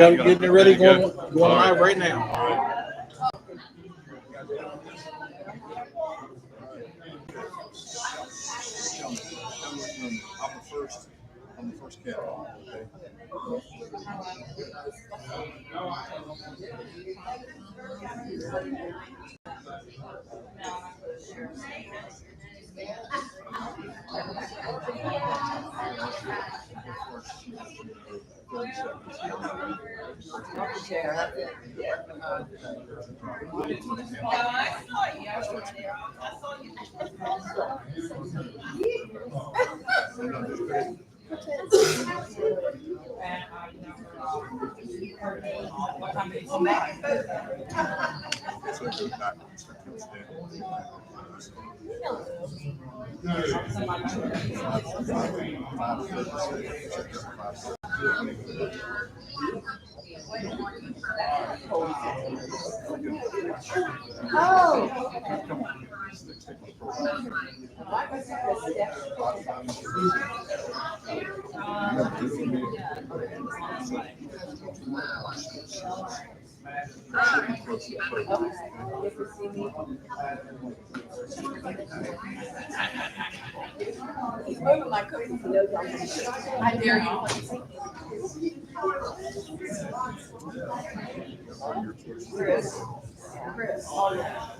I'm getting it ready, going live right now. On the first cat. Okay. He's moving my cookies. I dare you. Chris. Chris. Oh, yeah.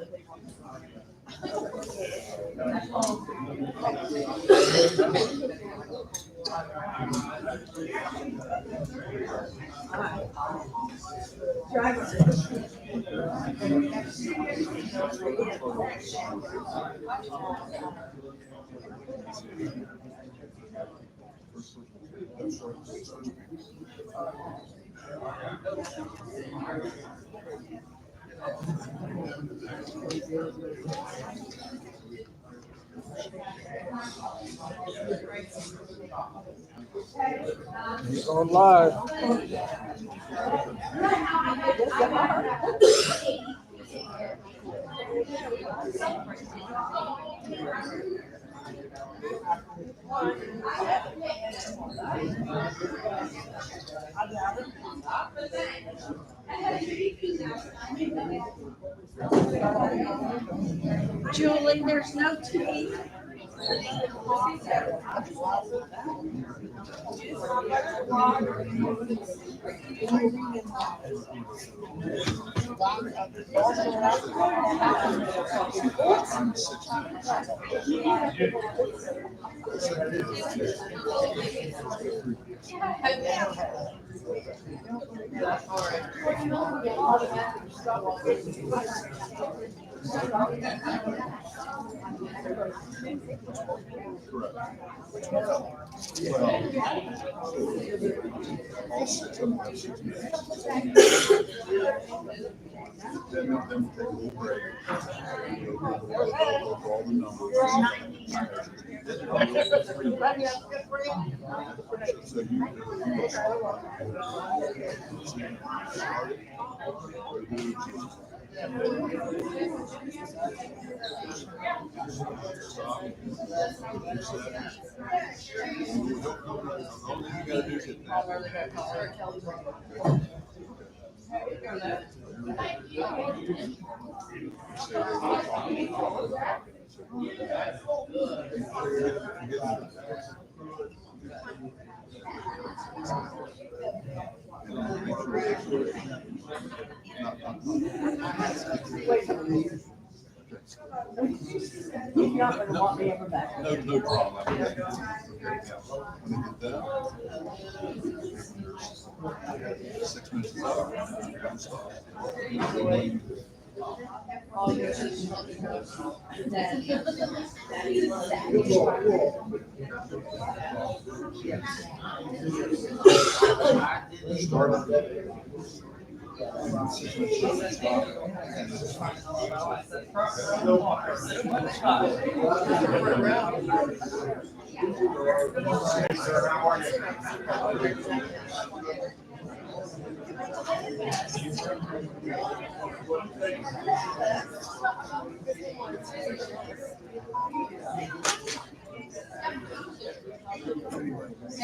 It's on live. Julie, there's no tea. All six of them have 6 minutes. Then take a little break. All the numbers. So you He's not going to want me ever back. no problem. When they get that, 6 minutes is up. Stop.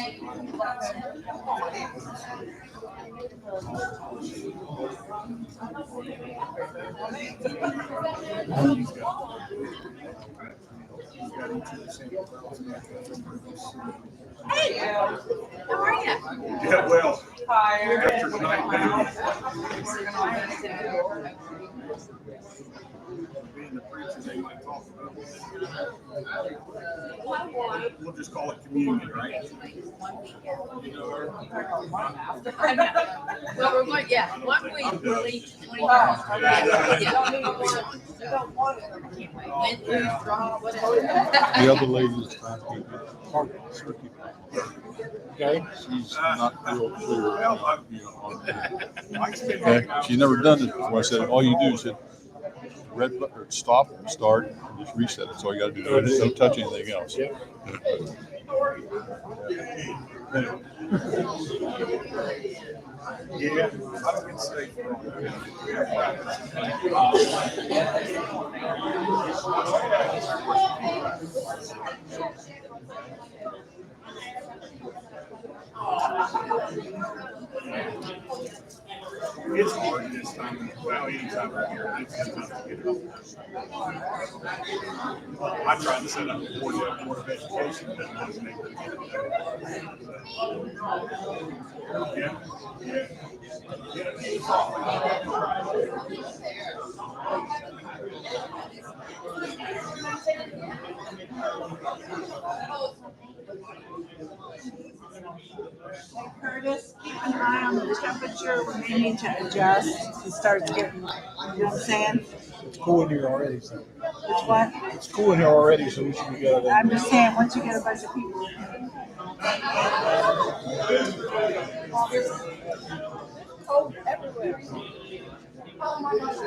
Hey, how are you? Yeah, well, Tired. after tonight, being the preacher, they might talk about it. We'll just call it communion, right? Well, we're going, yeah, 1 week, we'll each 21. Yeah. Don't want it. I can't wait. Win, lose, draw, whatever. The other lady is trying to keep it circuit. Okay. She's not real clear on, okay. She's never done this before. I said, all you do is hit red button, or stop, start, and just reset. That's all you got to do. Don't touch anything else. Yeah, I would say. It's hard this time. Well, anytime right here, it's just tough to get it over. I tried to set up a board of education that wasn't able to get it done. Yeah. Curtis, keep an eye on the temperature when they need to adjust. It starts getting, you know what I'm saying? It's cool in here already. So. It's what? It's cool in here already, so we should be good. I'm just saying, once you get a bunch of people. Cold everywhere. Oh my gosh.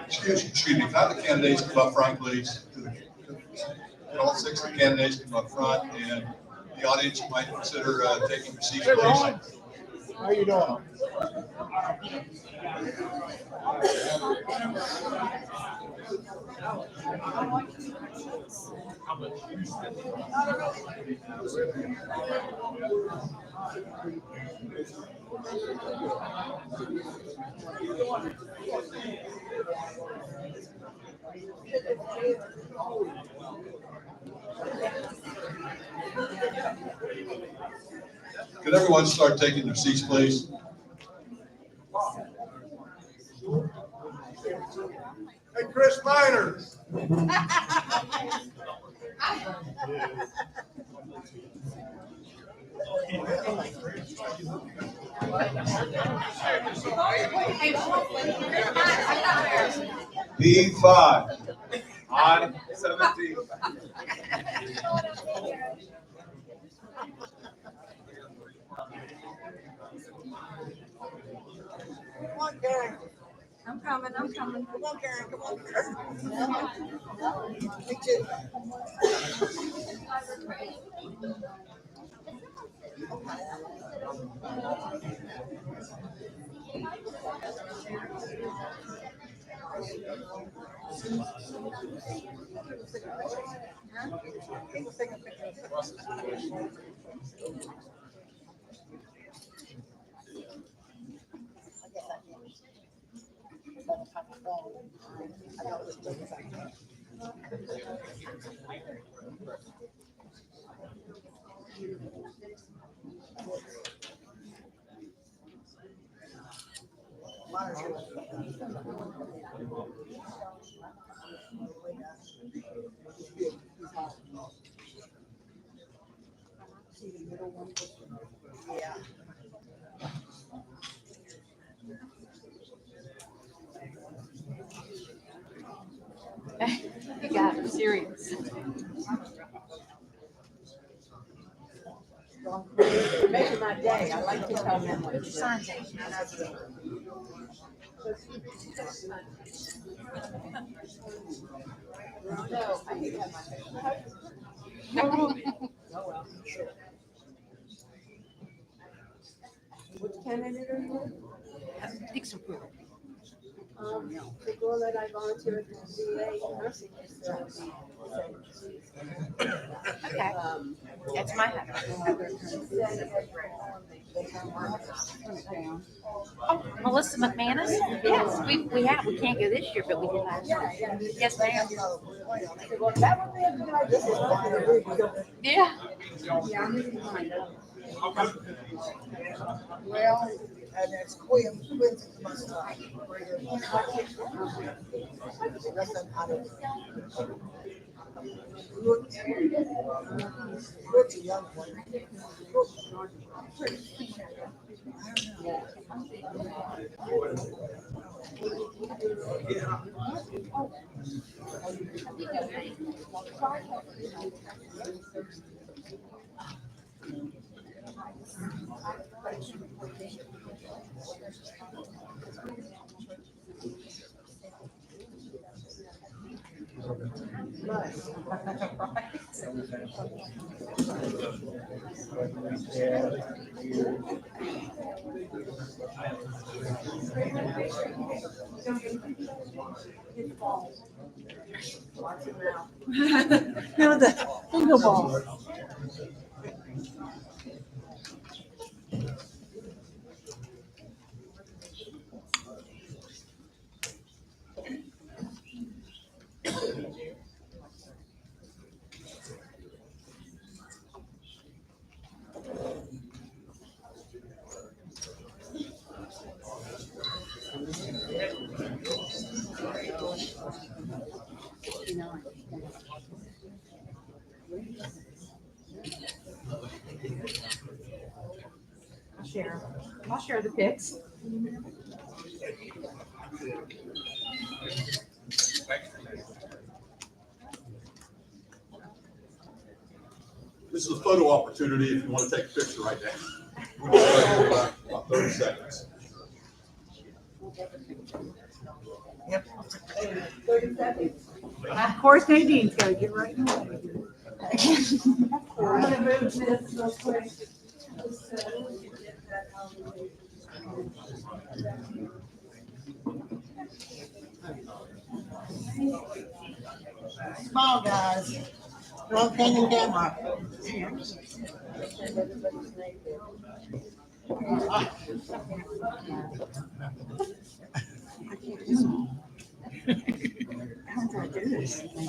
Excuse me, can I have the candidates come up front, please? Can all 6 of the candidates come up front, and the audience might consider taking your seats, please. How you doing? Could everyone start taking their seats, please? Hey, Chris Minor. B5. On 17. Come on, Karen. I'm coming. Come on, Karen. Come on, Karen. Me too. Yeah. You got it, serious. You're making my day. I like to come in with you. Which candidate are you? Dixon Pool. The girl that I volunteered at the VA nursing facility. Okay, that's my house. Oh, Melissa McManus? Yes, we have. We can't go this year, but we did last year. Yes, ma'am. Well, that would be a good idea. This is fine. I really don't. Yeah. Yeah, I'm really fine. Well, and it's Quinn must have. That's an other. Look, a young one. No, the bingo ball. I'll share the pics. This is a photo opportunity if you want to take a picture right now. We'll just about 30 seconds. Yeah, Of course, Nadine's gotta get right in the way. I'm gonna move this real quick. Small guys. Wrong thing in camera.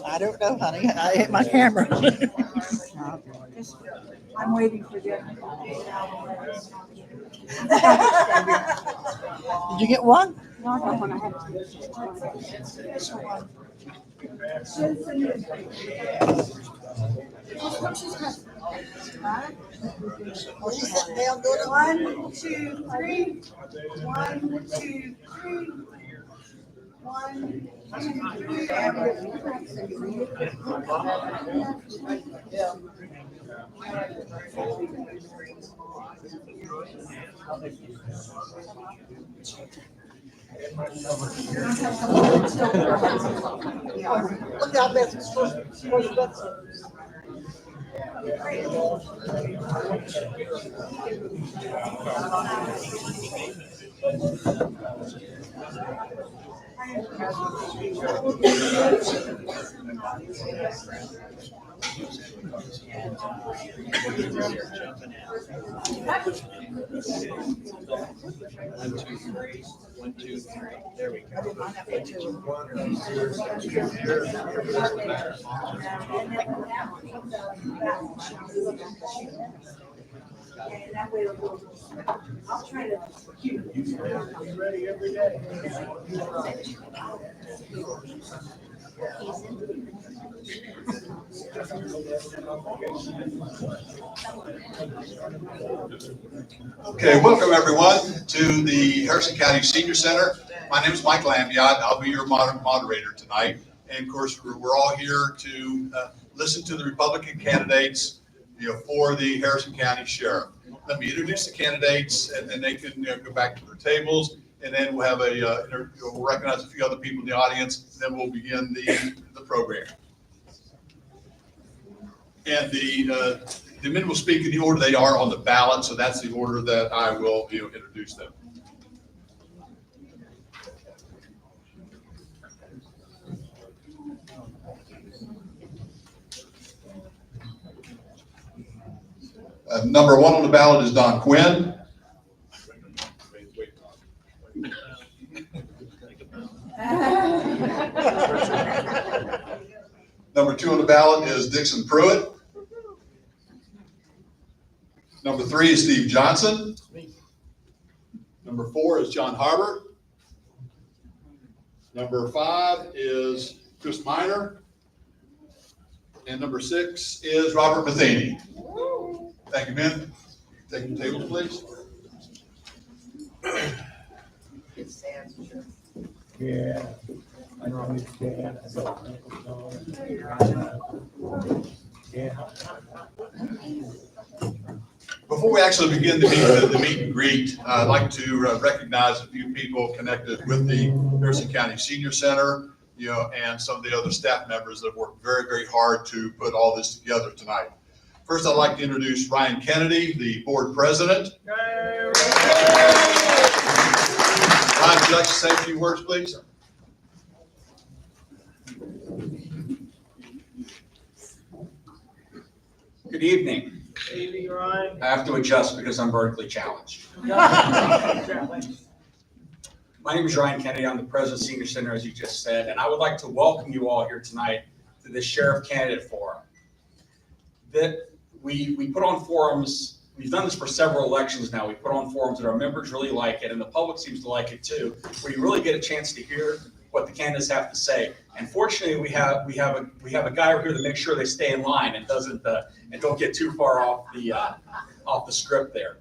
I don't know, honey. I hit my camera. I'm waiting for them. Did you get one? No, I got one. I have Well, you sitting down doing it? 1, 2, 3. 1, 2, 3. 1, 2, 3. Look how best it's supposed to. One, two, three. There we go. I'll try to. Ready every day. Okay, welcome everyone to the Harrison County Senior Center. My name is Mike Lambiot. I'll be your moderator tonight. And of course, we're all here to listen to the Republican candidates, for the Harrison County Sheriff. Let me introduce the candidates, and then they can go back to their tables. And then we'll have we'll recognize a few other people in the audience. Then we'll begin the program. And the men will speak in the order they are on the ballot, so that's the order that I will introduce them. Number 1 on the ballot is Don Quinn. Number 2 on the ballot is Dixon Pruitt. Number 3 is Steve Johnson. Number 4 is John Harbor. Number 5 is Chris Miner. And number 6 is Robert Matheny. Thank you, men. Take your tables, please. Yeah. I don't understand. Yeah. Before we actually begin the meet and greet, I'd like to recognize a few people connected with the Harrison County Senior Center, and some of the other staff members that worked very, very hard to put all this together tonight. First, I'd like to introduce Ryan Kennedy, the board president. Ryan, would you like to say a few words, please? Good evening. Good evening, Ryan. I have to adjust because I'm vertically challenged. My name is Ryan Kennedy. I'm the president of Senior Center, as you just said, and I would like to welcome you all here tonight to this Sheriff Candidate Forum. That we put on forums. We've done this for several elections now. We put on forums that our members really like it, and the public seems to like it too, where you really get a chance to hear what the candidates have to say. And fortunately, we have a guy here to make sure they stay in line and don't get too far off the script there.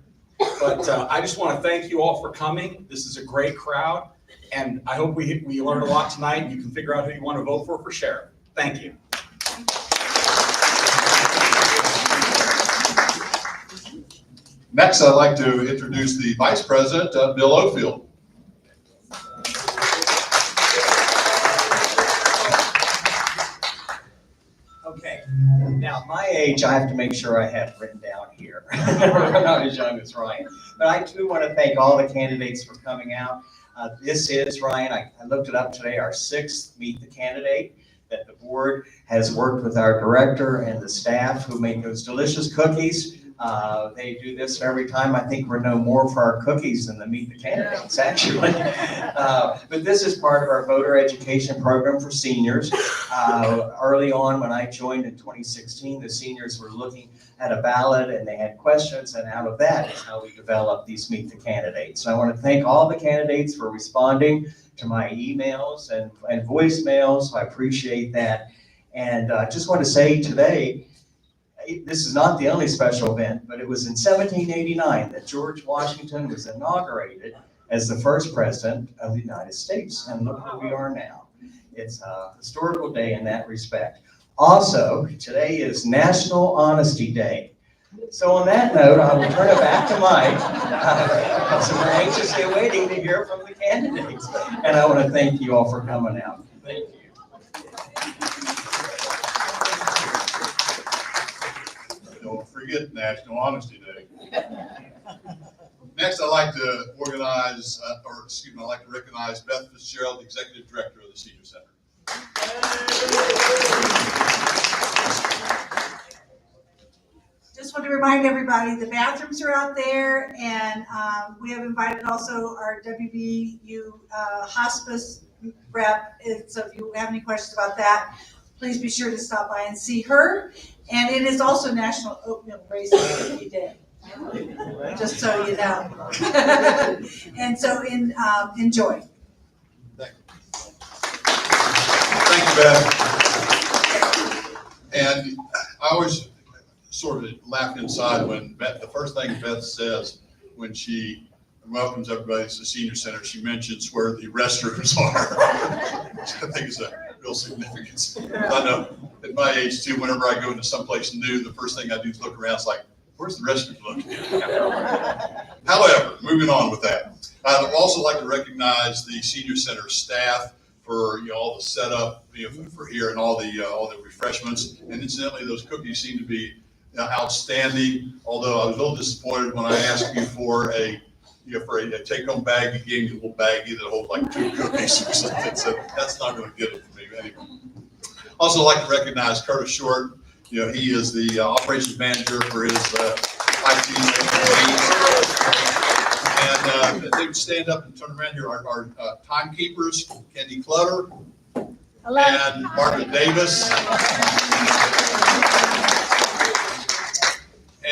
But I just want to thank you all for coming. This is a great crowd, and I hope we learned a lot tonight. You can figure out who you want to vote for sheriff. Thank you. Next, I'd like to introduce the Vice President, Bill Ofield. Okay, now my age, I have to make sure I have written down here. I'm not as young as Ryan. But I too want to thank all the candidates for coming out. This is, Ryan, I looked it up today, our 6th Meet the Candidate that the board has worked with our director and the staff who make those delicious cookies. They do this every time. I think we're no more for our cookies than the Meet the Candidates, actually. But this is part of our voter education program for seniors. Early on, when I joined in 2016, the seniors were looking at a ballot and they had questions, and out of that is how we developed these Meet the Candidates. So I want to thank all the candidates for responding to my emails and voicemails. I appreciate that. And I just want to say today, this is not the only special event, but it was in 1789 that George Washington was inaugurated as the first president of the United States. And look where we are now. It's a historical day in that respect. Also, today is National Honesty Day. So on that note, I will turn it back to Mike. So we're anxiously waiting to hear from the candidates. And I want to thank you all for coming out. Thank you. Don't forget National Honesty Day. Next, I'd like to organize, I'd like to recognize Beth Fitzgerald, the Executive Director of the Senior Center. Just want to remind everybody, the bathrooms are out there, and we have invited also our WVU hospice rep. So if you have any questions about that, please be sure to stop by and see her. And it is also National Oatmeal Raisin Cookie Day, just so you know. And so enjoy. Thank you, Beth. And I always sort of laugh inside when the first thing Beth says when she welcomes everybody to the senior center, she mentions where the restrooms are. Which I think is a real significance. I know at my age too, whenever I go into someplace new, the first thing I do is look around. It's like, where's the restroom located? However, moving on with that, I'd also like to recognize the senior center staff for all the setup for here and all the refreshments. And incidentally, those cookies seem to be outstanding. Although I was a little disappointed when I asked you for a take-home bag, you gave me a little baggie that holds like 2 cookies or something. So that's not going to get it for me anyway. Also, I'd like to recognize Curtis Short. He is the operations manager for his IT. And they would stand up and turn around here. Our timekeepers, Candy Clutter and Margaret Davis.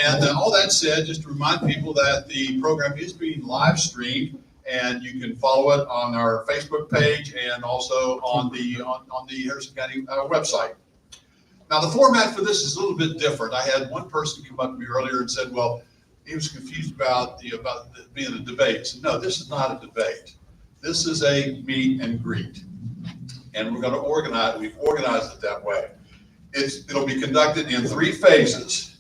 And all that said, just to remind people that the program is being live streamed, and you can follow it on our Facebook page and also on the Harrison County website. Now, the format for this is a little bit different. I had one person come up to me earlier and said, well, he was confused about being a debate. So no, this is not a debate. This is a meet and greet. And we're going to organize, we've organized it that way. It'll be conducted in 3 phases.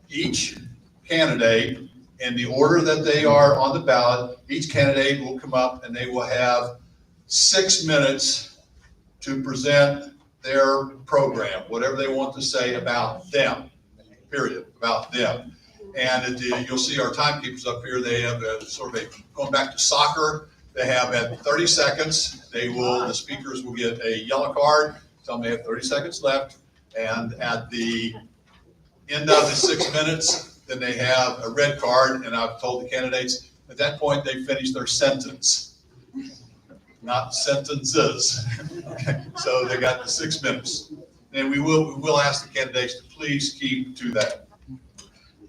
Each candidate, in the order that they are on the ballot, each candidate will come up and they will have 6 minutes to present their program, whatever they want to say about them, period, about them. And you'll see our timekeepers up here. They have going back to soccer. They have at 30 seconds, the speakers will get a yellow card, tell them they have 30 seconds left. And at the end of the 6 minutes, then they have a red card. And I've told the candidates at that point, they finish their sentence, not sentences. So they got the 6 minutes. And we will ask the candidates to please keep to that.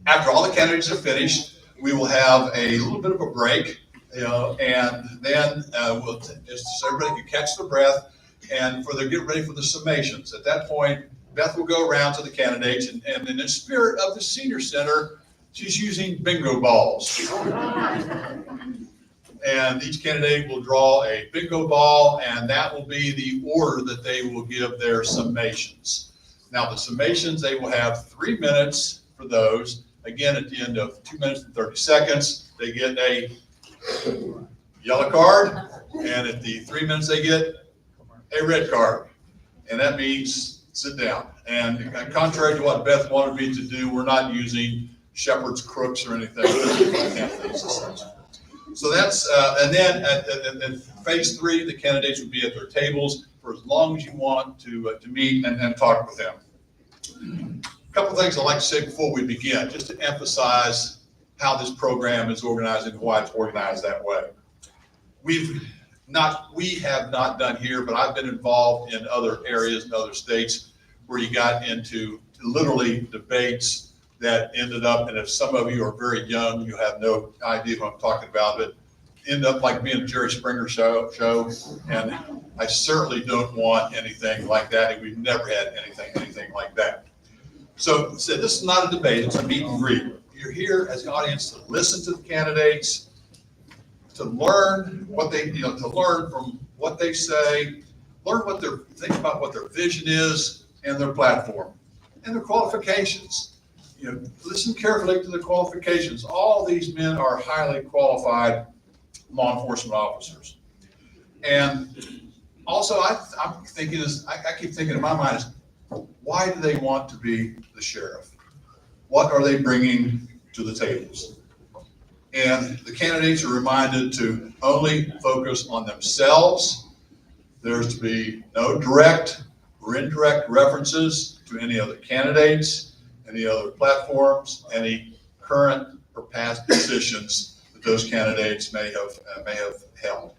After all the candidates are finished, we will have a little bit of a break, and then we'll just so everybody can catch their breath and get ready for the summations. At that point, Beth will go around to the candidates, and in the spirit of the senior center, she's using bingo balls. And each candidate will draw a bingo ball, and that will be the order that they will give their summations. Now, the summations, they will have 3 minutes for those. Again, at the end of 2 minutes and 30 seconds, they get a yellow card, and at the 3 minutes, they get a red card. And that means sit down. And contrary to what Beth wanted me to do, we're not using shepherd's crooks or anything. So that's, and then at phase 3, the candidates would be at their tables for as long as you want to meet and talk with them. A couple things I'd like to say before we begin, just to emphasize how this program is organized and why it's organized that way. We have not done here, but I've been involved in other areas in other states where you got into literally debates that ended up, and if some of you are very young, you have no idea what I'm talking about, but end up like being a Jerry Springer show, and I certainly don't want anything like that, and we've never had anything like that. So this is not a debate, it's a meet and greet. You're here as an audience to listen to the candidates, to learn what they, to learn from what they say, learn what they're thinking about, what their vision is, and their platform, and their qualifications. Listen carefully to the qualifications. All these men are highly qualified law enforcement officers. And also, I'm thinking is, I keep thinking in my mind is, why do they want to be the sheriff? What are they bringing to the tables? And the candidates are reminded to only focus on themselves. There's to be no direct or indirect references to any other candidates, any other platforms, any current or past positions that those candidates may have held.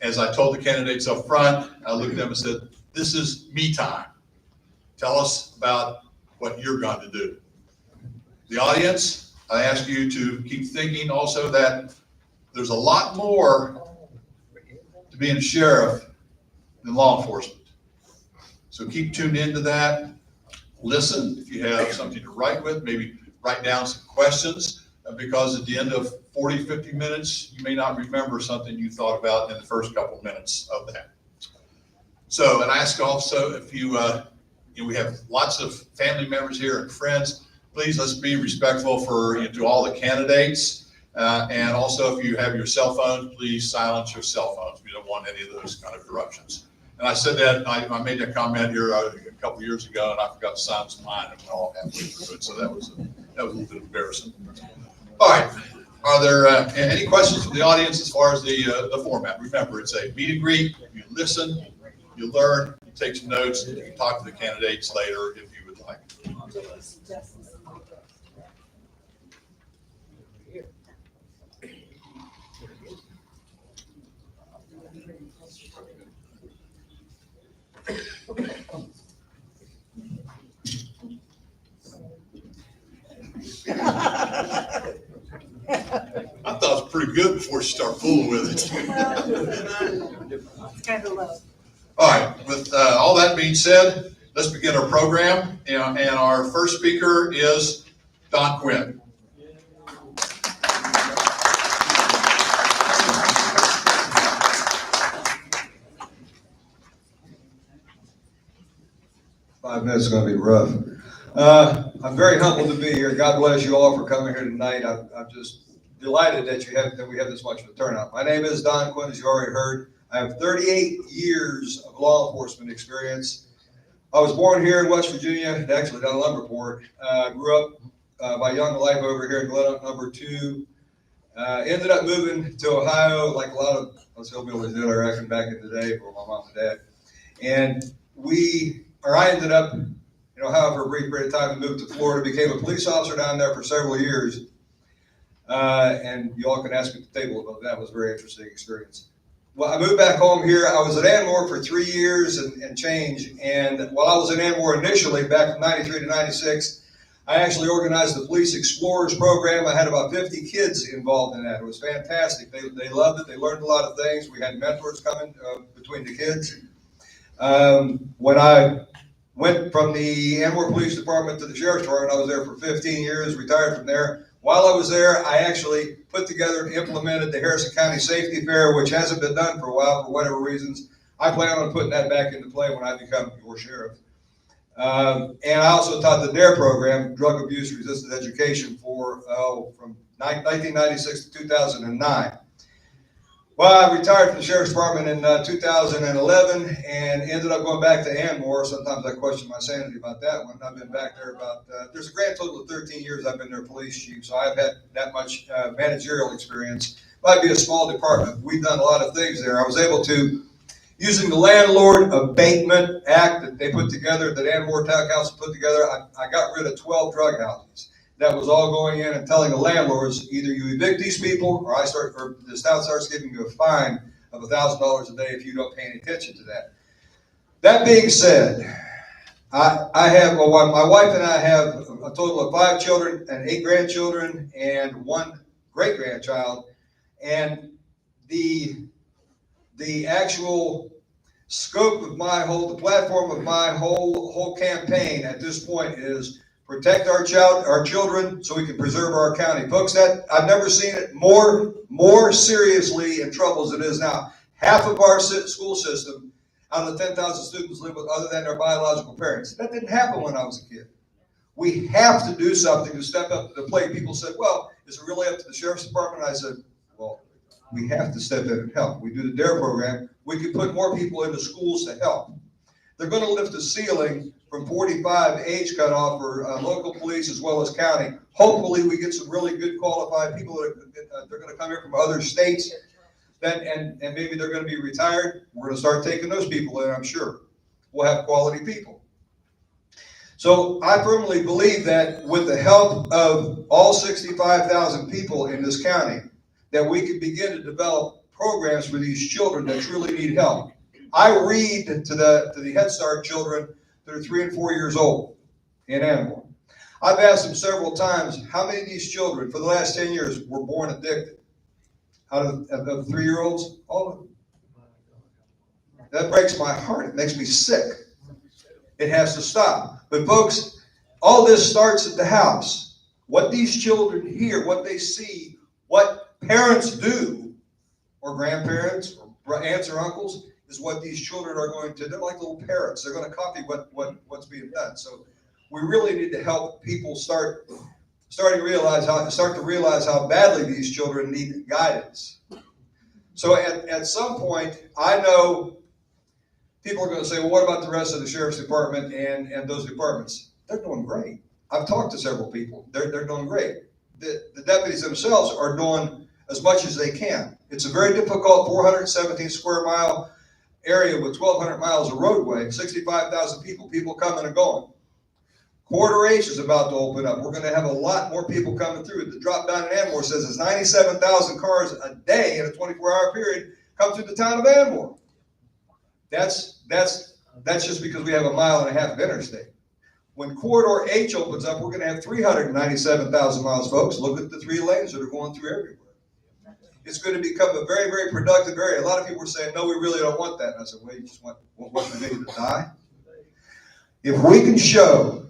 As I told the candidates up front, I looked at them and said, this is me time. Tell us about what you're going to do. The audience, I ask you to keep thinking also that there's a lot more to being a sheriff than law enforcement. So keep tuned into that. Listen if you have something to write with, maybe write down some questions, because at the end of 40, 50 minutes, you may not remember something you thought about in the first couple minutes of that. So, and I ask also if we have lots of family members here and friends, please let's be respectful to all the candidates. And also if you have your cell phone, please silence your cell phones. We don't want any of those kind of interruptions. And I said that, I made that comment here a couple years ago, and I forgot to silence mine, and we're all halfway through it, so that was a little bit embarrassing. All right, are there any questions from the audience as far as the format? Remember, it's a meet and greet. You listen, you learn, you take some notes, and you can talk to the candidates later if you would like. I thought it was pretty good before you start fooling with it. It's kind of low. All right, with all that being said, let's begin our program. And our first speaker is Don Quinn. Five minutes is going to be rough. I'm very humbled to be here. God bless you all for coming here tonight. I'm just delighted that we have this much of a turnout. My name is Don Quinn, as you already heard. I have 38 years of law enforcement experience. I was born here in West Virginia, actually down in Lumberport. Grew up my young life over here in Glen Oak number 2. Ended up moving to Ohio, like a lot of us hillbillies did, I reckon, back in the day for my mom and dad. And I ended up, however, a brief period of time, moved to Florida, became a police officer down there for several years. And you all can ask me at the table about that. It was a very interesting experience. Well, I moved back home here. I was at Anmore for 3 years and change. And while I was at Anmore initially, back from 93 to 96, I actually organized the Police Explorers program. I had about 50 kids involved in that. It was fantastic. They loved it. They learned a lot of things. We had mentors coming between the kids. When I went from the Anmore Police Department to the Sheriff's Department, I was there for 15 years, retired from there. While I was there, I actually put together and implemented the Harrison County Safety Fair, which hasn't been done for a while for whatever reasons. I plan on putting that back into play when I become your sheriff. And I also taught the DARE program, Drug Abuse Resistant Education, from 1996 to 2009. Well, I retired from the Sheriff's Department in 2011 and ended up going back to Anmore. Sometimes I question my sanity about that one. I've been back there there's a grand total of 13 years I've been their police chief, so I've had that much managerial experience. Might be a small department. We've done a lot of things there. I was able to, using the Landlord Abatement Act that they put together, that Anmore Town Council put together, I got rid of 12 drug houses. That was all going in and telling the landlords, either you evict these people or the town starts giving you a fine of $1,000 a day if you don't pay any attention to that. That being said, my wife and I have a total of 5 children and 8 grandchildren and 1 great-grandchild. And the actual scope of the platform of my whole campaign at this point is protect our children so we can preserve our county. Folks, that I've never seen it more seriously in trouble as it is now. Half of our school system, out of the 10,000 students, live with other than their biological parents. That didn't happen when I was a kid. We have to do something to step up to the plate. People said, well, is it really up to the Sheriff's Department? I said, well, we have to step in and help. We do the DARE program. We can put more people into schools to help. They're going to lift the ceiling from 45 age cutoff for local police as well as county. Hopefully we get some really good qualified people they're going to come here from other states and maybe they're going to be retired. We're going to start taking those people in, I'm sure. We'll have quality people. So I firmly believe that with the help of all 65,000 people in this county, that we can begin to develop programs for these children that truly need help. I read to the Head Start children that are 3 and 4 years old in Anmore. I've asked them several times, how many of these children for the last 10 years were born addicted? Out of the 3-year-olds, all of them. That breaks my heart. It makes me sick. It has to stop. But folks, all this starts at the house. What these children hear, what they see, what parents do, or grandparents, or aunts or uncles, is what these children are going to, they're like little parrots. They're going to copy what's being done. So we really need to help people start to realize how badly these children need guidance. So at some point, I know people are going to say, well, what about the rest of the Sheriff's Department and those departments? They're doing great. I've talked to several people. They're doing great. The deputies themselves are doing as much as they can. It's a very difficult 417 square mile area with 1,200 miles of roadway, 65,000 people coming and going. Quarter H is about to open up. We're going to have a lot more people coming through. The drop down in Anmore says there's 97,000 cars a day in a 24-hour period come through the town of Anmore. That's just because we have 1.5 miles of interstate. When Corridor H opens up, we're going to have 397,000 miles, folks. Look at the 3 lanes that are going through everywhere. It's going to become a very, very productive area. A lot of people are saying, no, we really don't want that. And I said, well, you just want me to die? If we can show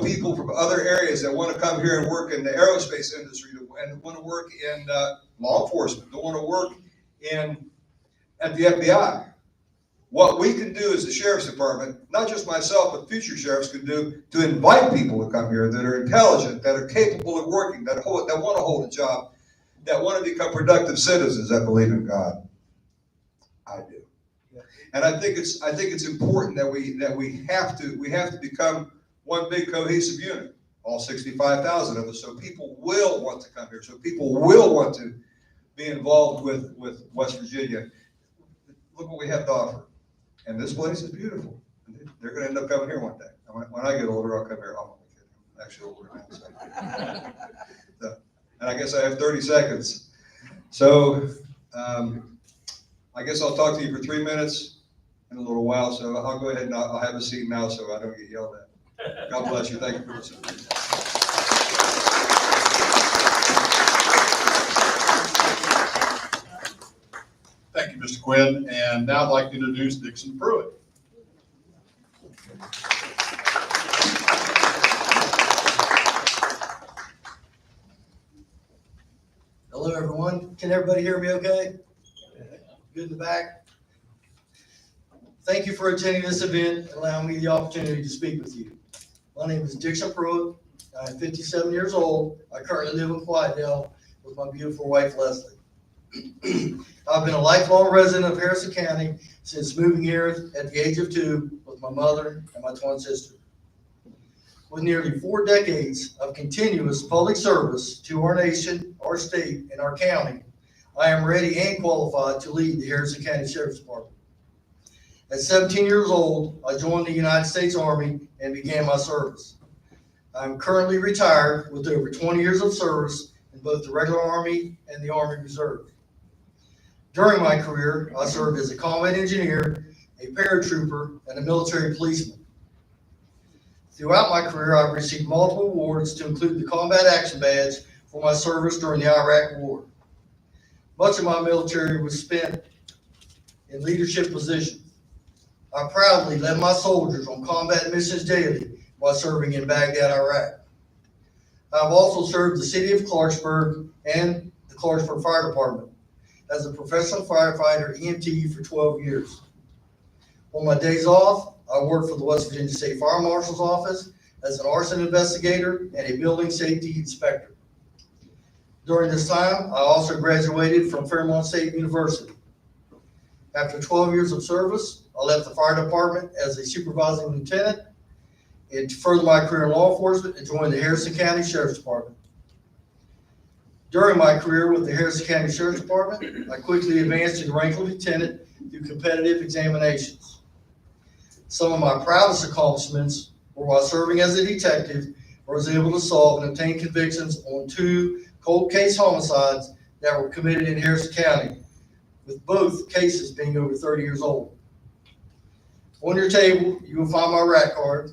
people from other areas that want to come here and work in the aerospace industry and want to work in law enforcement, that want to work at the FBI, what we can do as the Sheriff's Department, not just myself, but future sheriffs can do to invite people to come here that are intelligent, that are capable of working, that want to hold a job, that want to become productive citizens that believe in God. I do. And I think it's important that we have to become one big cohesive unit, all 65,000 of us, so people will want to come here, so people will want to be involved with West Virginia. Look what we have to offer. And this place is beautiful. They're going to end up coming here one day. When I get older, I'll come here. I'm actually older now. So, and I guess I have 30 seconds. So I guess I'll talk to you for 3 minutes in a little while. So I'll go ahead and I'll have a seat now so I don't get yelled at. God bless you. Thank you for listening. Thank you, Mr. Quinn. And now I'd like to introduce Dixon Pruitt. Hello, everyone. Can everybody hear me okay? Good in the back? Thank you for attending this event and allowing me the opportunity to speak with you. My name is Dixon Pruitt. I'm 57 years old. I currently live in Clydesdale with my beautiful wife, Leslie. I've been a lifelong resident of Harrison County since moving here at the age of 2 with my mother and my twin sister. With nearly 4 decades of continuous public service to our nation, our state, and our county, I am ready and qualified to lead the Harrison County Sheriff's Department. At 17 years old, I joined the United States Army and began my service. I'm currently retired with over 20 years of service in both the regular Army and the Army Reserve. During my career, I served as a combat engineer, a paratrooper, and a military policeman. Throughout my career, I've received multiple awards to include the Combat Action Badge for my service during the Iraq War. Much of my military was spent in leadership positions. I proudly led my soldiers on combat missions daily while serving in Baghdad, Iraq. I've also served the city of Clarksburg and the Clarksburg Fire Department as a professional firefighter EMT for 12 years. On my days off, I work for the West Virginia State Fire Marshal's Office as an arson investigator and a building safety inspector. During this time, I also graduated from Fairmont State University. After 12 years of service, I left the fire department as a supervising lieutenant and to further my career in law enforcement and joined the Harrison County Sheriff's Department. During my career with the Harrison County Sheriff's Department, I quickly advanced to the rank of lieutenant through competitive examinations. Some of my proudest accomplishments were while serving as a detective, I was able to solve and obtain convictions on 2 cold case homicides that were committed in Harrison County, with both cases being over 30 years old. On your table, you will find my RAT card.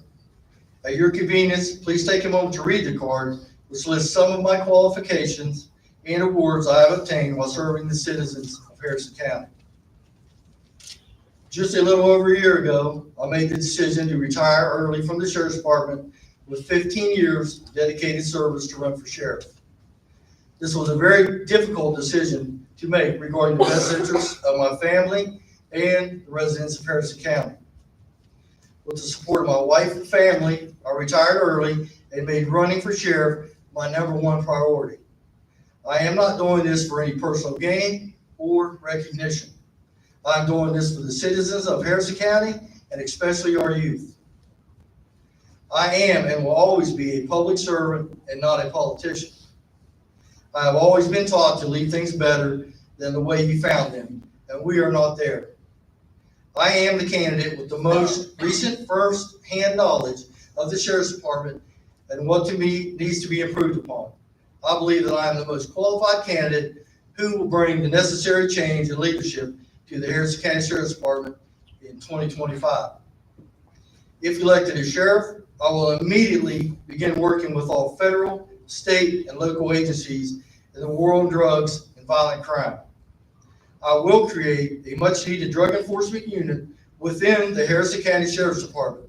At your convenience, please take a moment to read the card, which lists some of my qualifications and awards I have obtained while serving the citizens of Harrison County. Just a little over a year ago, I made the decision to retire early from the Sheriff's Department with 15 years of dedicated service to run for sheriff. This was a very difficult decision to make regarding the best interests of my family and the residents of Harrison County. With the support of my wife and family, I retired early and made running for sheriff my #1 priority. I am not doing this for any personal gain or recognition. I'm doing this for the citizens of Harrison County and especially our youth. I am and will always be a public servant and not a politician. I have always been taught to leave things better than the way you found them, and we are not there. I am the candidate with the most recent first-hand knowledge of the Sheriff's Department and what to me needs to be improved upon. I believe that I am the most qualified candidate who will bring the necessary change and leadership to the Harrison County Sheriff's Department in 2025. If elected as sheriff, I will immediately begin working with all federal, state, and local agencies in the war on drugs and violent crime. I will create a much-needed drug enforcement unit within the Harrison County Sheriff's Department.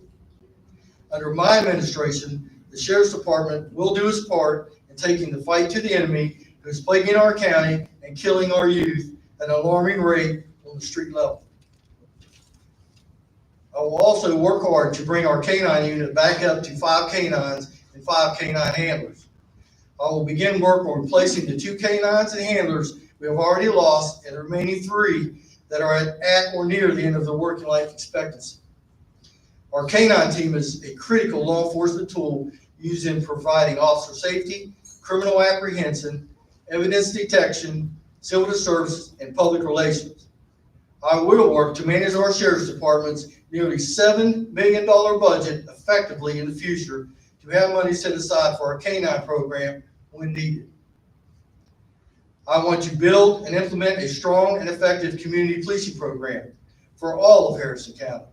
Under my administration, the Sheriff's Department will do its part in taking the fight to the enemy who is plaguing our county and killing our youth at an alarming rate on the street level. I will also work hard to bring our canine unit back up to 5 canines and 5 canine handlers. I will begin work on replacing the 2 canines and handlers we have already lost and the remaining 3 that are at or near the end of their working life expectancy. Our canine team is a critical law enforcement tool used in providing officer safety, criminal apprehension, evidence detection, civil service, and public relations. I will work to manage our Sheriff's Department's nearly $7 million budget effectively in the future to have money set aside for our canine program when needed. I want to build and implement a strong and effective community policing program for all of Harrison County.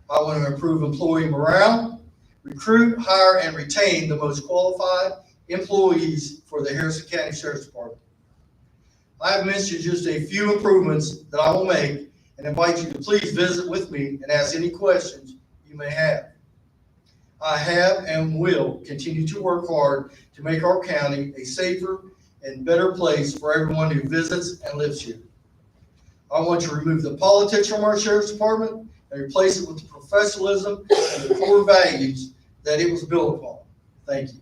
I want to improve employee morale, recruit, hire, and retain the most qualified employees for the Harrison County Sheriff's Department. I have mentioned just a few improvements that I will make and invite you to please visit with me and ask any questions you may have. I have and will continue to work hard to make our county a safer and better place for everyone who visits and lives here. I want to remove the politics from our Sheriff's Department and replace it with the professionalism and the core values that it was built upon. Thank you.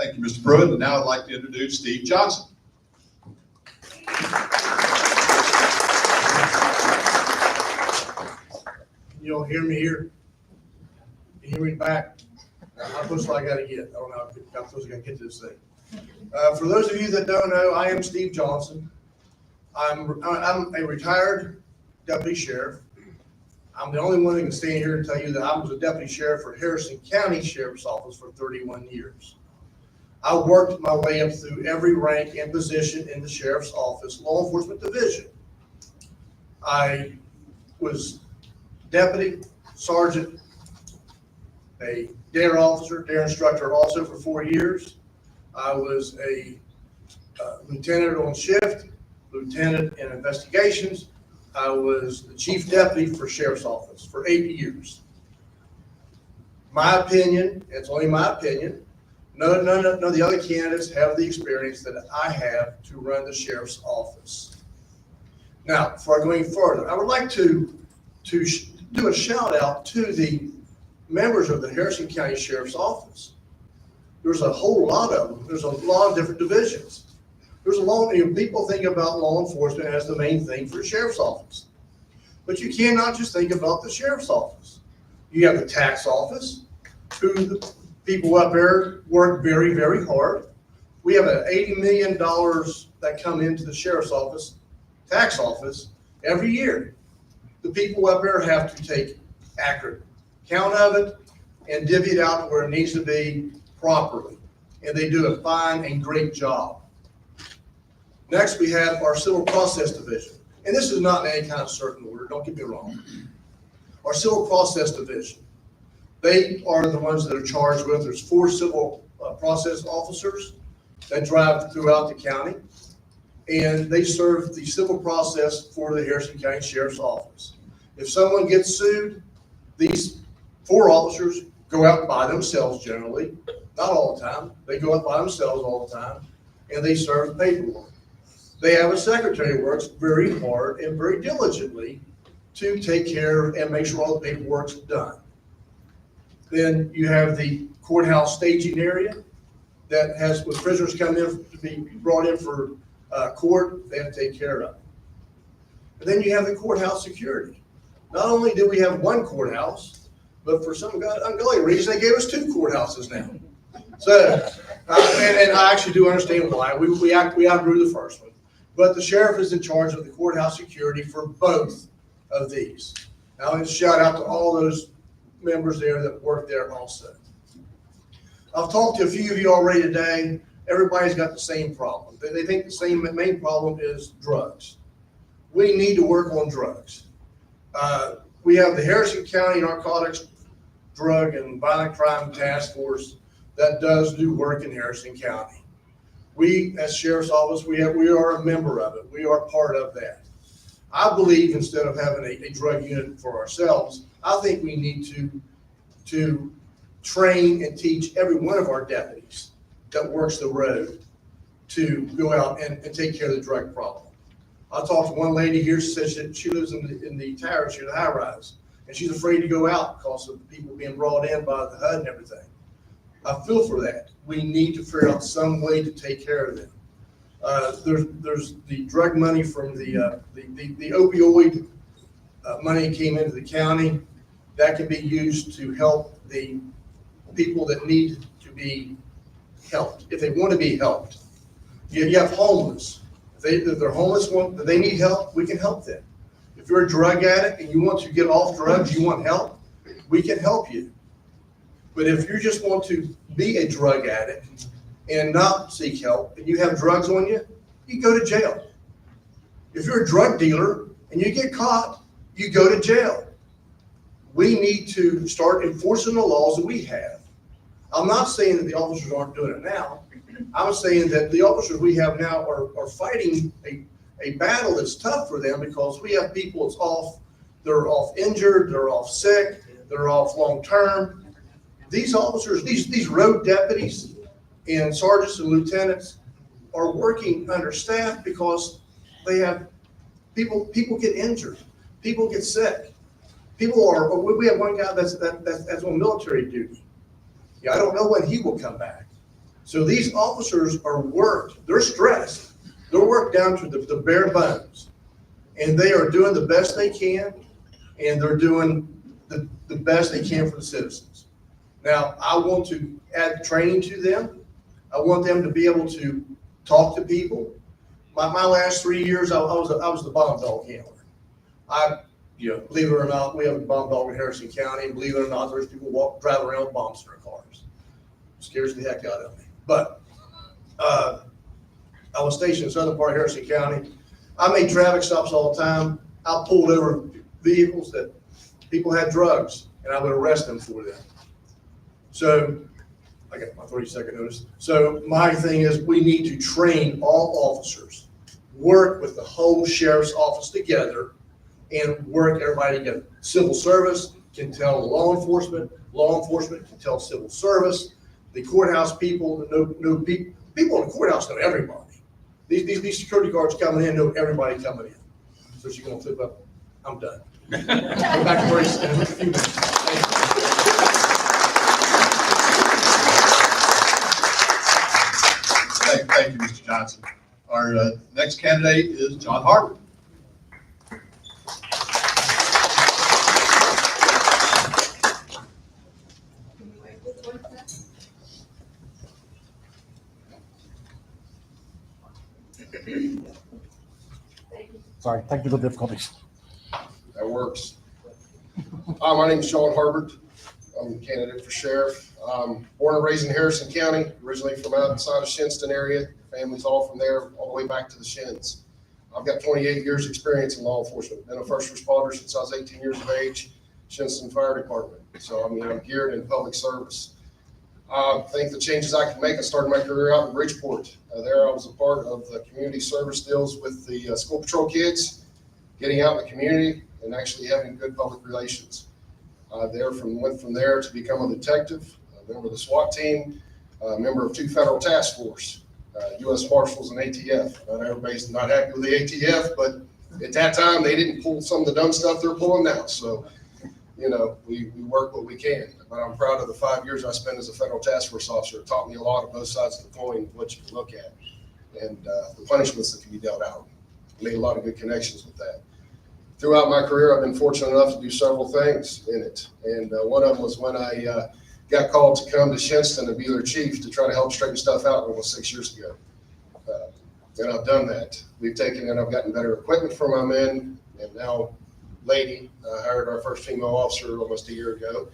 Thank you, Mr. Pruitt. And now I'd like to introduce Steve Johnson. You all hear me here? You hear me back? How close do I gotta get? I don't know how close I gotta get to this thing. For those of you that don't know, I am Steve Johnson. I'm a retired deputy sheriff. I'm the only one that can stand here and tell you that I was a deputy sheriff for Harrison County Sheriff's Office for 31 years. I worked my way up through every rank and position in the sheriff's office, law enforcement division. I was deputy, sergeant, a dare officer, dare instructor also for 4 years. I was a lieutenant on shift, lieutenant in investigations. I was the chief deputy for sheriff's office for 8 years. My opinion, it's only my opinion, none of the other candidates have the experience that I have to run the sheriff's office. Now, before I go any further, I would like to do a shout out to the members of the Harrison County Sheriff's Office. There's a whole lot of them. There's a lot of different divisions. There's a lot, people think about law enforcement as the main thing for the sheriff's office. But you cannot just think about the sheriff's office. You have the tax office, who the people up there work very, very hard. We have $80 million that come into the sheriff's office, tax office, every year. The people up there have to take accurate count of it and divvy it out where it needs to be properly. And they do a fine and great job. Next, we have our civil process division. And this is not in any kind of certain order, don't get me wrong. Our civil process division, they are the ones that are charged with, there's 4 civil process officers that drive throughout the county. And they serve the civil process for the Harrison County Sheriff's Office. If someone gets sued, these 4 officers go out by themselves generally, not all the time. They go out by themselves all the time, and they serve paperwork. They have a secretary who works very hard and very diligently to take care and make sure all the paperwork's done. Then you have the courthouse staging area that has, when prisoners come in to be brought in for court, they have to take care of. And then you have the courthouse security. Not only do we have 1 courthouse, but for some ungodly reason, they gave us 2 courthouses now. So, and I actually do understand why. We outgrew the first one. But the sheriff is in charge of the courthouse security for both of these. Now, let's shout out to all those members there that work there also. I've talked to a few of you already today. Everybody's got the same problem. They think the main problem is drugs. We need to work on drugs. We have the Harrison County Narcotics, Drug, and Violent Crime Task Force that does do work in Harrison County. We, as Sheriff's Office, we are a member of it. We are part of that. I believe instead of having a drug unit for ourselves, I think we need to train and teach every one of our deputies that works the road to go out and take care of the drug problem. I talked to one lady here, she said she lives in the towers here, the high rise, and she's afraid to go out because of the people being brought in by the HUD and everything. I feel for that. We need to figure out some way to take care of them. There's the drug money from the opioid money came into the county. That can be used to help the people that need to be helped, if they want to be helped. You have homeless. If they're homeless, they need help, we can help them. If you're a drug addict and you want to get off drugs, you want help, we can help you. But if you just want to be a drug addict and not seek help, and you have drugs on you, you go to jail. If you're a drug dealer and you get caught, you go to jail. We need to start enforcing the laws that we have. I'm not saying that the officers aren't doing it now. I'm saying that the officers we have now are fighting a battle that's tough for them because we have people that's off, they're off injured, they're off sick, they're off long term. These officers, these road deputies and sergeants and lieutenants are working understaffed because they have people get injured, people get sick. We have one guy that's on military duty. Yeah, I don't know when he will come back. So these officers are worked, they're stressed, they're worked down to the bare bones. And they are doing the best they can, and they're doing the best they can for the citizens. Now, I want to add training to them. I want them to be able to talk to people. My last 3 years, I was the bomb dog handler. Believe it or not, we have a bomb dog in Harrison County, and believe it or not, there's people driving around with bombs in their cars. It scares the heck out of me. But I was stationed in southern part of Harrison County. I made traffic stops all the time. I pulled over vehicles that people had drugs, and I would arrest them for them. So I got my 30-second notice. So my thing is, we need to train all officers, work with the whole sheriff's office together, and work everybody together. Civil service can tell law enforcement can tell civil service, the courthouse people, people in the courthouse know everybody. These security guards coming in know everybody coming in. So she's gonna flip up. I'm done. Go back to Grace in a few minutes. Thank you, Mr. Johnson. Our next candidate is John Harbert. Sorry, technical difficulties. That works. Hi, my name is John Harbert. I'm a candidate for sheriff. Born and raised in Harrison County, originally from outside of Shinston area. Family's all from there, all the way back to the Shins. I've got 28 years experience in law enforcement. Been a first responder since I was 18 years of age, Shinston Fire Department. So, I'm geared in public service. I think the changes I can make, I started my career out in Bridgeport. There I was a part of the community service deals with the school patrol kids, getting out in the community and actually having good public relations. Went from there to become a detective, a member of the SWAT team, a member of 2 federal task force, U.S. Marshals and ATF. Not everybody's not happy with the ATF, but at that time they didn't pull some of the dumb stuff they're pulling now. So, we work what we can. But I'm proud of the 5 years I spent as a federal task force officer. It taught me a lot of both sides of the coin, what you can look at, and the punishments that can be dealt out. I made a lot of good connections with that. Throughout my career, I've been fortunate enough to do several things in it. And one of them was when I got called to come to Shinston to be their chief to try to help straighten stuff out almost 6 years ago. And I've done that. I've gotten better equipment for my men, and now Lady hired our first female officer almost a year ago,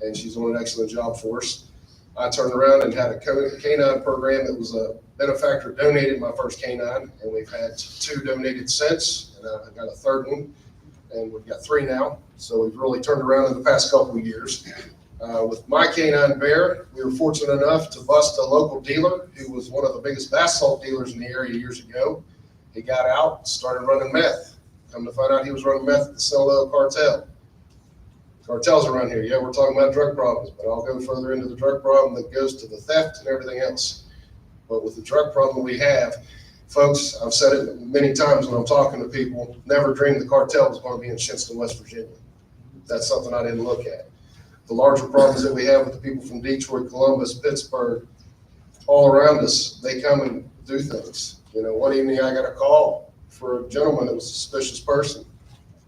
and she's doing an excellent job for us. I turned around and had a canine program that was a benefactor donated my first canine, and we've had 2 donated since, and I got a 3rd one, and we've got 3 now. So we've really turned around in the past couple of years. With my canine Bear, we were fortunate enough to bust a local dealer who was one of the biggest bath salt dealers in the area years ago. He got out, started running meth. Come to find out he was running meth at the Cello cartel. Cartels around here. Yeah, we're talking about drug problems, but I'll go further into the drug problem that goes to the theft and everything else. But with the drug problem we have, folks, I've said it many times when I'm talking to people, never dreamed the cartel was going to be in Shinston, West Virginia. That's something I didn't look at. The larger problems that we have with the people from Detroit, Columbus, Pittsburgh, all around us, they come and do things. One evening I got a call for a gentleman that was a suspicious person.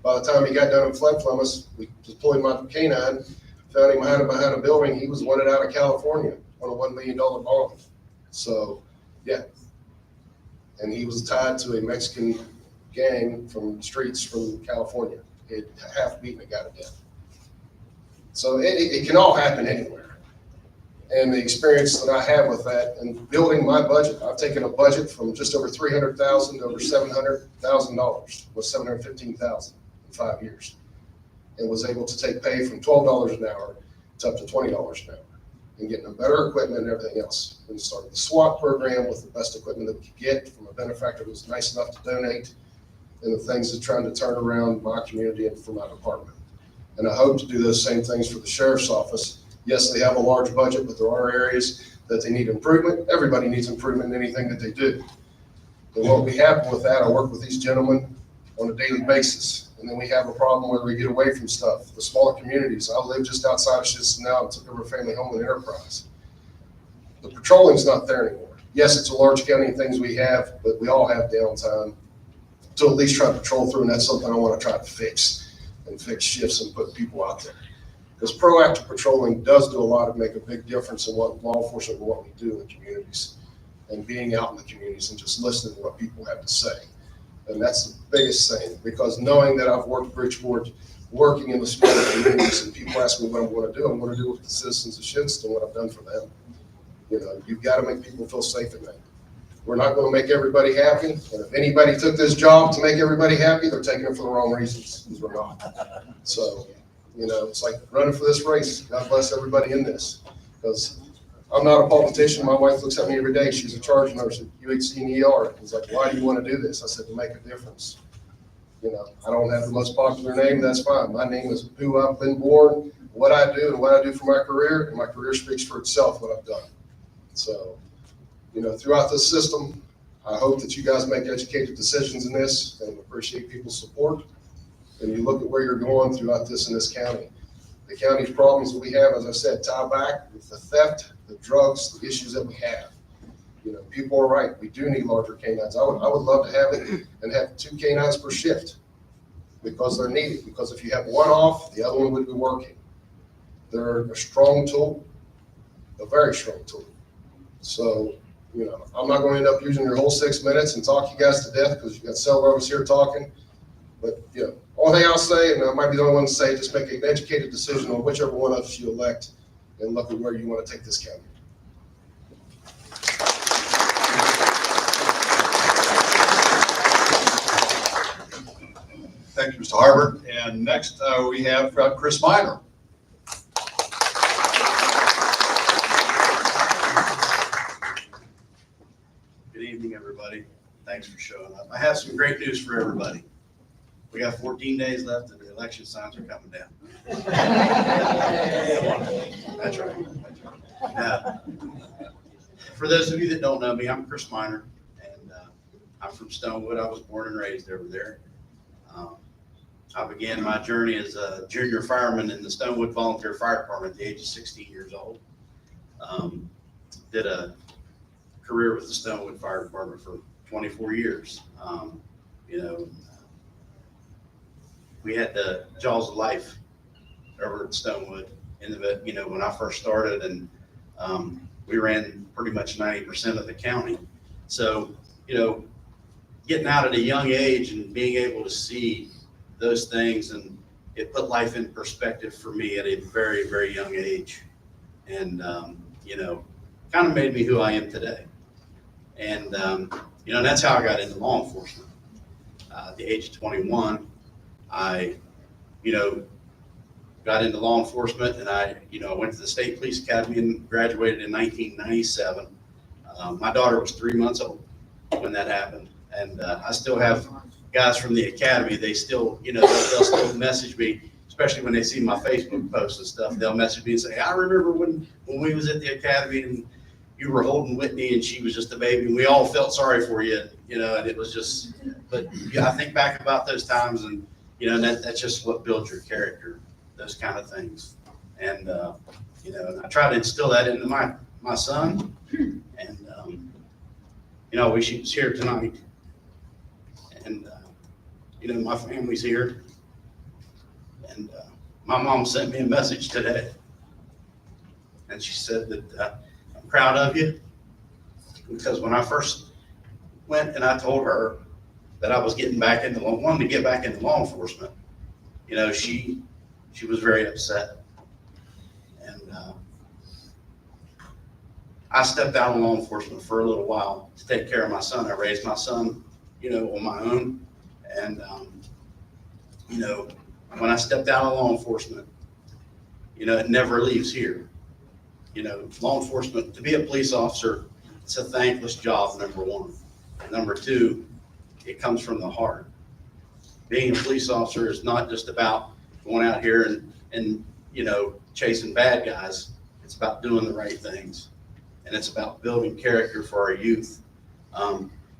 By the time he got done and fled from us, we deployed my canine, found him behind a building. He was wanted out of California on a $1 million bond. So, yeah. And he was tied to a Mexican gang from streets from California. He had half beaten a guy to death. So it can all happen anywhere. And the experience that I have with that and building my budget, I've taken a budget from just over $300,000 to over $700,000, was $715,000 in 5 years, and was able to take pay from $12 an hour to up to $20 an hour, and getting better equipment and everything else. And started the SWAT program with the best equipment that we could get from a benefactor who was nice enough to donate, and the things that trying to turn around my community and for my department. And I hope to do those same things for the sheriff's office. Yes, they have a large budget, but there are areas that they need improvement. Everybody needs improvement in anything that they do. And what we have with that, I work with these gentlemen on a daily basis. And then we have a problem where we get away from stuff. The smaller communities, I live just outside of Shinston now and took over a family home in Enterprise. the patrolling's not there anymore. Yes, it's a large county and things we have, but we all have downtime to at least try to patrol through, and that's something I want to try to fix and fix shifts and put people out there. Because proactive patrolling does do a lot to make a big difference in what law enforcement and what we do in communities, and being out in the communities and just listening to what people have to say. And that's the biggest thing, because knowing that I've worked Bridgeport, working in the smaller communities, and people ask me what I'm going to do, I'm going to do with the citizens of Shinnston what I've done for them. You know, you've got to make people feel safe in that. We're not going to make everybody happy, and if anybody took this job to make everybody happy, they're taking it for the wrong reasons, because we're not. So, you know, it's like running for this race. God bless everybody in this, because I'm not a politician. My wife looks at me every day. She's a charge nurse at UHC and ER. He's like, why do you want to do this? I said, to make a difference. You know, I don't have the most popular name. That's fine. My name is who I've been born, what I do, and what I do for my career. And my career speaks for itself, what I've done. So, you know, throughout this system, I hope that you guys make educated decisions in this and appreciate people's support. And you look at where you're going throughout this in this county. The county's problems that we have, as I said, tie back with the theft, the drugs, the issues that we have. You know, people are right. We do need larger canines. I would love to have it and have 2 canines per shift, because they're needed. Because if you have one off, the other one would be working. They're a strong tool, a very strong tool. So, you know, I'm not going to end up using your whole 6 minutes and talk you guys to death, because you got several of us here talking. But, you know, only thing I'll say, and I might be the only one to say, just make an educated decision on whichever one of us you elect, and look at where you want to take this county. Thank you, Mr. Harbert. And next we have Chris Miner. Good evening, everybody. Thanks for showing up. I have some great news for everybody. We got 14 days left and the election signs are coming down. That's right. For those of you that don't know me, I'm Chris Miner, and I'm from Stonewood. I was born and raised over there. I began my journey as a junior fireman in the Stonewood Volunteer Fire Department at the age of 16 years old. Did a career with the Stonewood Fire Department for 24 years. You know, we had the jaws of life over at Stonewood in the, you know, when I first started, and we ran pretty much 90% of the county. So, you know, getting out at a young age and being able to see those things, and it put life in perspective for me at a very, very young age. And, you know, kind of made me who I am today. And, you know, that's how I got into law enforcement. At the age of 21, I, you know, got into law enforcement, and I, you know, went to the State Police Academy and graduated in 1997. My daughter was 3 months old when that happened. And I still have guys from the academy. They still, you know, they'll still message me, especially when they see my Facebook posts and stuff. They'll message me and say, I remember when we was at the academy and you were holding Whitney and she was just a baby, and we all felt sorry for you, you know, and it was just, but yeah, I think back about those times, and, you know, that's just what builds your character, those kind of things. And, you know, I try to instill that into my son, and, you know, I wish he was here tonight. And, you know, my family's here, and my mom sent me a message today, and she said that I'm proud of you, because when I first went and I told her that I was wanted to get back into law enforcement, you know, she was very upset. And I stepped out of law enforcement for a little while to take care of my son. I raised my son, you know, on my own. And, you know, when I stepped out of law enforcement, you know, it never leaves here. You know, law enforcement, to be a police officer, it's a thankless job, number one. And number two, it comes from the heart. Being a police officer is not just about going out here and you know, chasing bad guys. It's about doing the right things. And it's about building character for our youth.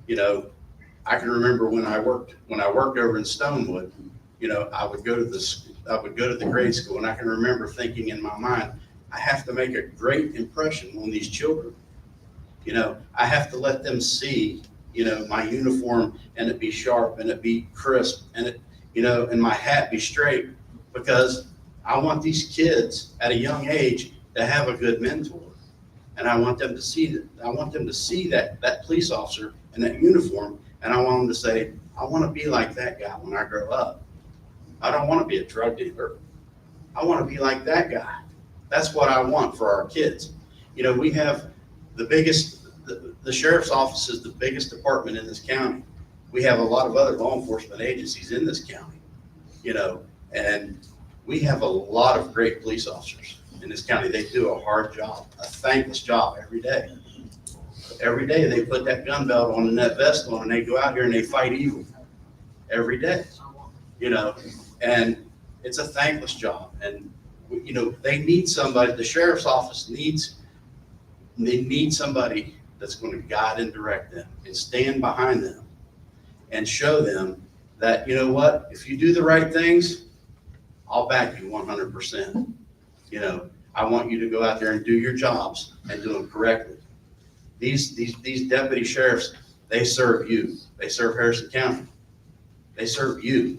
You know, I can remember when I worked over in Stonewood, you know, I would go to the grade school, and I can remember thinking in my mind, I have to make a great impression on these children, You know, I have to let them see, you know, my uniform and it be sharp and it be crisp and it, you know, and my hat be straight, because I want these kids at a young age to have a good mentor. And I want them to see that police officer in that uniform, and I want them to say, I want to be like that guy when I grow up. I don't want to be a drug dealer. I want to be like that guy. That's what I want for our kids. You know, we have the biggest, the sheriff's office is the biggest department in this county. We have a lot of other law enforcement agencies in this county, you know, and we have a lot of great police officers in this county. They do a hard job, a thankless job every day. Every day they put that gun belt on and that vest on and they go out here and they fight evil every day, you know, and it's a thankless job. And, you know, they need somebody, the sheriff's office they need somebody that's going to guide and direct them and stand behind them and show them that, you know what, if you do the right things, I'll back you 100%. You know, I want you to go out there and do your jobs and do them correctly. These deputy sheriffs, they serve you. They serve Harrison County. They serve you.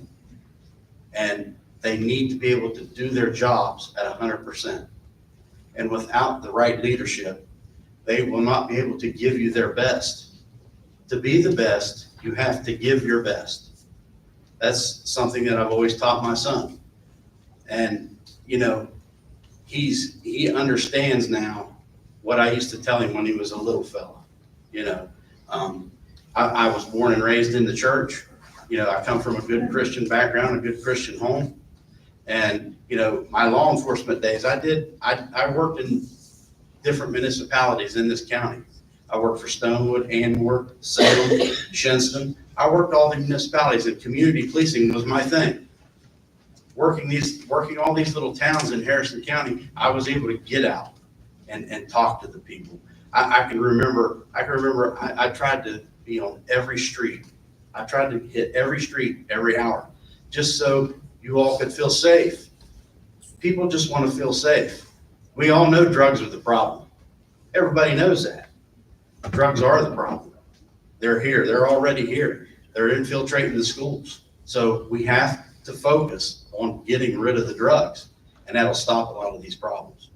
And they need to be able to do their jobs at 100%. And without the right leadership, they will not be able to give you their best. To be the best, you have to give your best. That's something that I've always taught my son. And, you know, he understands now what I used to tell him when he was a little fella. You know, I was born and raised in the church. You know, I come from a good Christian background, a good Christian home. And, you know, my law enforcement days, I worked in different municipalities in this county. I worked for Stonewood, Anworth, Salem, Shinston. I worked all the municipalities, and community policing was my thing. Working all these little towns in Harrison County, I was able to get out and talk to the people. I can remember I tried to be on every street. I tried to hit every street every hour, just so you all could feel safe. People just want to feel safe. We all know drugs are the problem. Everybody knows that. Drugs are the problem. They're here. They're already here. They're infiltrating the schools. So we have to focus on getting rid of the drugs, and that'll stop a lot of these problems.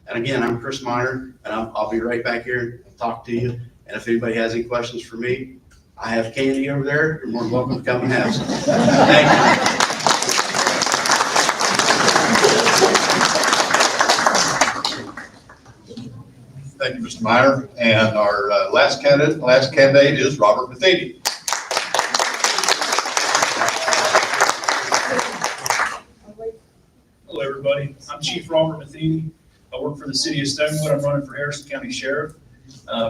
And again, I'm Chris Meyer, and I'll be right back here and talk to you. And if anybody has any questions for me, I have candy over there. You're more than welcome to come and have some. Thank you. Thank you, Mr. Meyer. And our last candidate is Robert Matheny. Hello, everybody. I'm Chief Robert Matheny. I work for the city of Stonewood. I'm running for Harrison County Sheriff.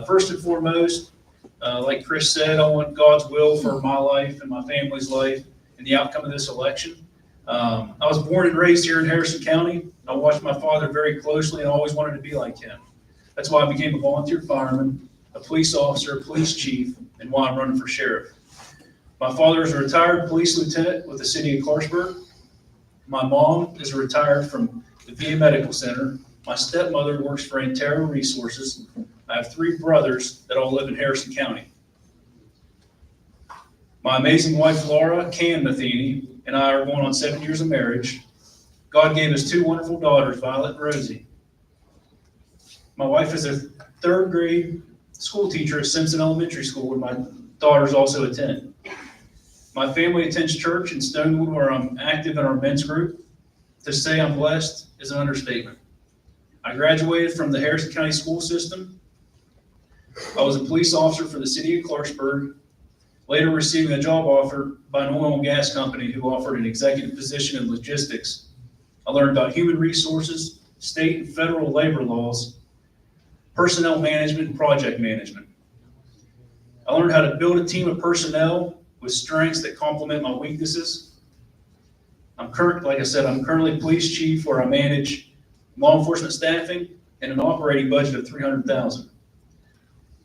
First and foremost, like Chris said, I want God's will for my life and my family's life and the outcome of this election. I was born and raised here in Harrison County. I watched my father very closely and always wanted to be like him. That's why I became a volunteer fireman, a police officer, a police chief, and why I'm running for sheriff. My father is a retired police lieutenant with the city of Clarksburg. My mom is retired from the VA Medical Center. My stepmother works for Antero Resources. I have 3 brothers that all live in Harrison County. My amazing wife, Laura Can Matheny, and I are going on 7 years of marriage. God gave us 2 wonderful daughters, Violet and Rosie. My wife is a 3rd grade school teacher at Simpson Elementary School, where my daughters also attend. My family attends church in Stonewood, where I'm active in our men's group. To say I'm blessed is an understatement. I graduated from the Harrison County school system. I was a police officer for the city of Clarksburg, later receiving a job offer by an oil and gas company who offered an executive position in logistics. I learned about human resources, state and federal labor laws, personnel management, and project management. I learned how to build a team of personnel with strengths that complement my weaknesses. Like I said, I'm currently police chief, where I manage law enforcement staffing and an operating budget of $300,000.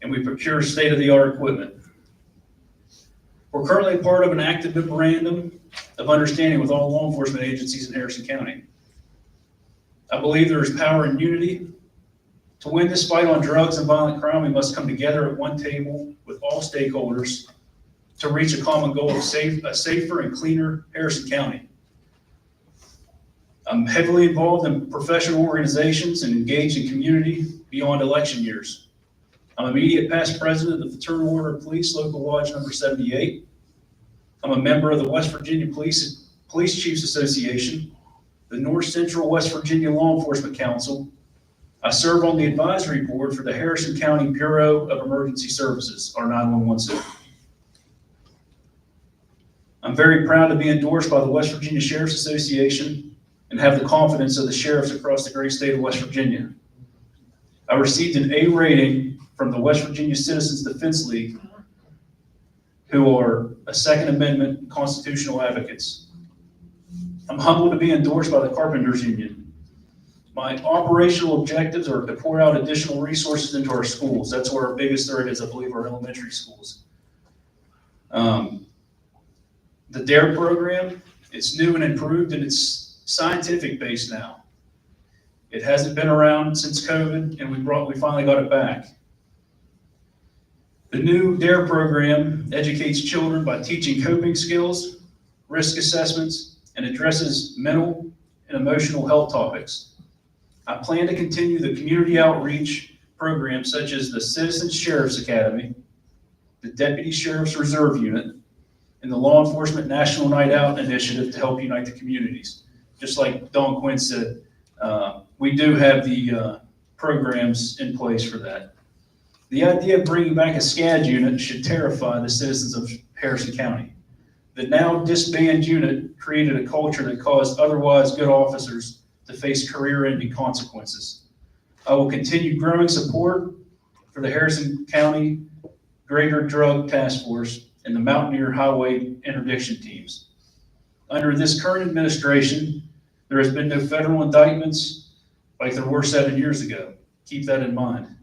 And we procure state-of-the-art equipment. We're currently part of an active memorandum of understanding with all law enforcement agencies in Harrison County. I believe there is power in unity To win this fight on drugs and violent crime, we must come together at one table with all stakeholders to reach a common goal of a safer and cleaner Harrison County. I'm heavily involved in professional organizations and engaged in community beyond election years. I'm immediate past president of the Fraternal Order of Police, Local Lodge number 78. I'm a member of the West Virginia Police Chiefs Association, the North Central West Virginia Law Enforcement Council. I serve on the advisory board for the Harrison County Bureau of Emergency Services, our 911 center. I'm very proud to be endorsed by the West Virginia Sheriff's Association and have the confidence of the sheriffs across the great state of West Virginia. I received an A rating from the West Virginia Citizens Defense League, who are a Second Amendment constitutional advocates. I'm humbled to be endorsed by the Carpenters Union. My operational objectives are to pour out additional resources into our schools. That's where our biggest threat is, I believe, our elementary schools. The DARE program, it's new and improved, and it's scientific based now. It hasn't been around since COVID, and we finally got it back. The new DARE program educates children by teaching coping skills, risk assessments, and addresses mental and emotional health topics. I plan to continue the community outreach programs such as the Citizens Sheriff's Academy, the Deputy Sheriff's Reserve Unit, and the Law Enforcement National Night Out Initiative to help unite the communities. Just like Don Quinn said, we do have the programs in place for that. The idea of bringing back a SCAD unit should terrify the citizens of Harrison County. The now disbanded unit created a culture that caused otherwise good officers to face career-ending consequences. I will continue growing support for the Harrison County Greater Drug Task Force and the Mountaineer Highway Interdiction Teams. Under this current administration, there has been no federal indictments like there were 7 years ago. Keep that in mind.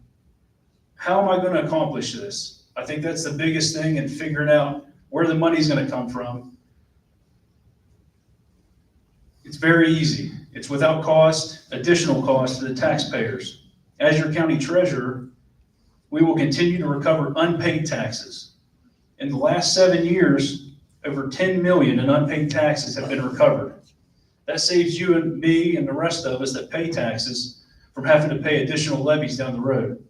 How am I going to accomplish this? I think that's the biggest thing in figuring out where the money's going to come from. It's very easy. It's without cost, additional cost to the taxpayers. As your county treasurer, we will continue to recover unpaid taxes. In the last 7 years, over 10 million in unpaid taxes have been recovered. That saves you and me and the rest of us that pay taxes from having to pay additional levies down the road.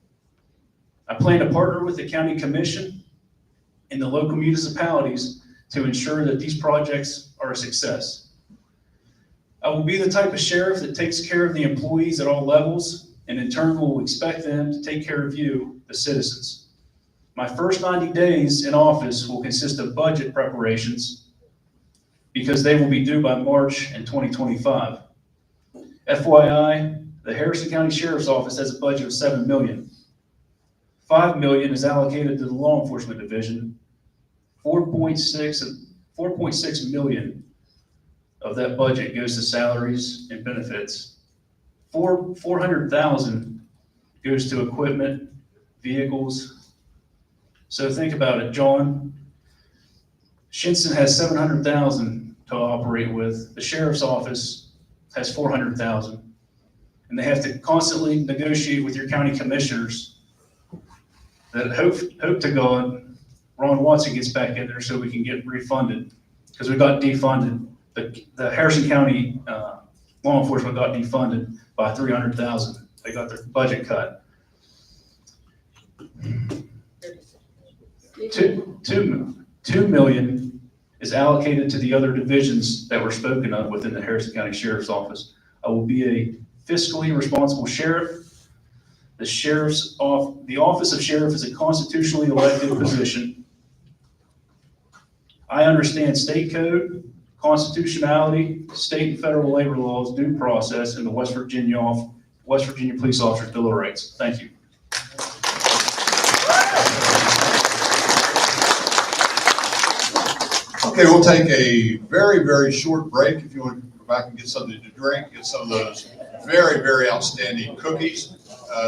I plan to partner with the county commission and the local municipalities to ensure that these projects are a success. I will be the type of sheriff that takes care of the employees at all levels, and in turn will expect them to take care of you, the citizens. My first 90 days in office will consist of budget preparations because they will be due by March in 2025. FYI, the Harrison County Sheriff's Office has a budget of $7 million. $5 million is allocated to the Law Enforcement Division. 4.6 million of that budget goes to salaries and benefits. 400,000 goes to equipment, vehicles. So think about it, John. Shinson has 700,000 to operate with. The sheriff's office has 400,000, and they have to constantly negotiate with your county commissioners. That hope to God, Ron Watson gets back in there so we can get refunded, because we got defunded. The Harrison County law enforcement got defunded by 300,000. They got their budget cut. $2 million is allocated to the other divisions that were spoken of within the Harrison County Sheriff's Office. I will be a fiscally responsible sheriff. The office of sheriff is a constitutionally elected position. I understand state code, constitutionality, state and federal labor laws, due process, and the West Virginia Police Officers Bill of Rights. Thank you. Okay, we'll take a very, very short break. If you want to go back and get something to drink, get some of those very, very outstanding cookies.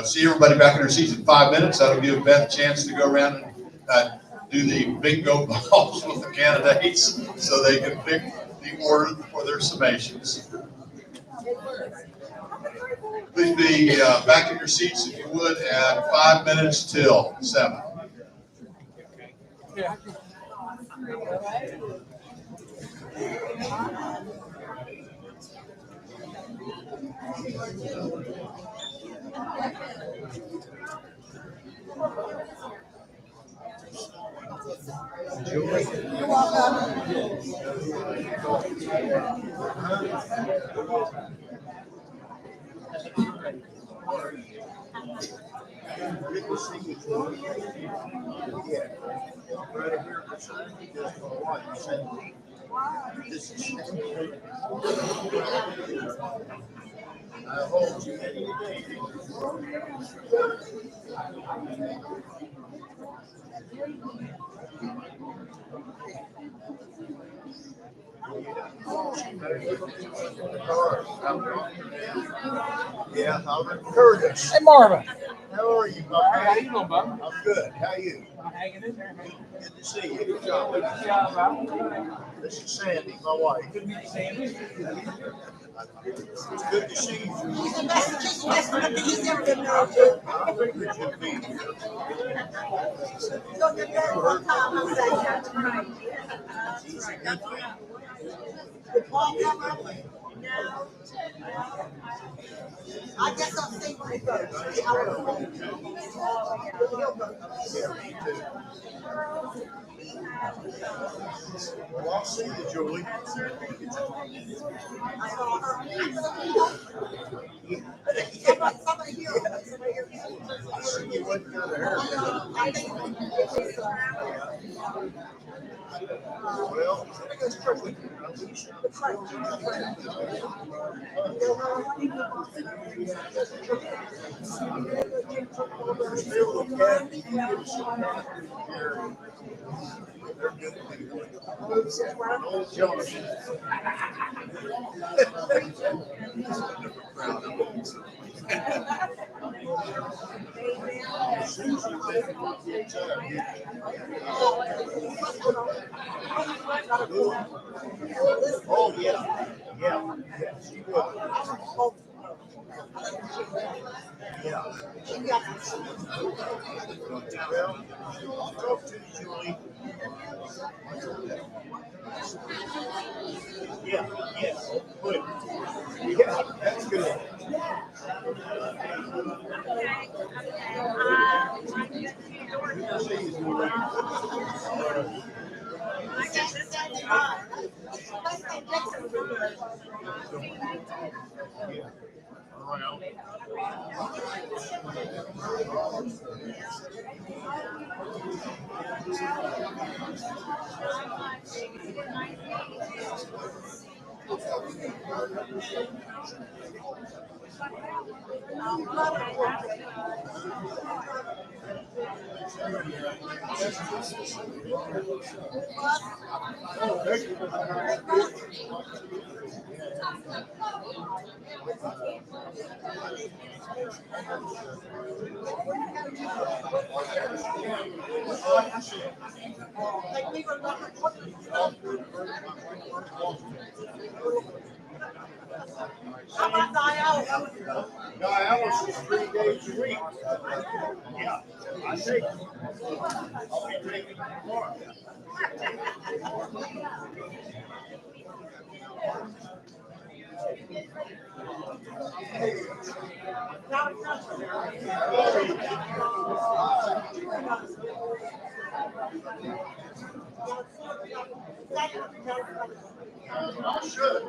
See everybody back in their seats in 5 minutes. That'll give Beth a chance to go around and do the bingo balls with the candidates so they can pick the order for their summations. Please be back in your seats if you would at 5 minutes till 7. Yeah. You're welcome. Good to see you. Yeah. Right here beside me, just for what you said. This is. I hold you any day. Yeah, Albert Curtis. Hey, Marvin. How are you, Bob? How you doing, Bob? I'm good. How are you? I'm hanging in there. Good to see you. Good job. This is Sandy, my wife. Good to meet you, Sandy. It's good to see you. He's the best husband he's ever been married to. I figured you'd be here. Don't get married one time, I'm saying. He's a good man. Did Paul come up? No. I guess I'll see when he goes. Well, I'll see you, Julie. I saw her. Somebody here. I see you went to the hair. Well, they're good people. Old Johnson. Oh, yeah. Yeah. Yeah, she will. Yeah. Well, I'll talk to you, Julie. Yeah, yes, good. Yeah, that's good. How about dialysis? Dialysis 3 days a week. Yeah, I think I'll be taking it tomorrow. I should.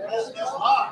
That's hot.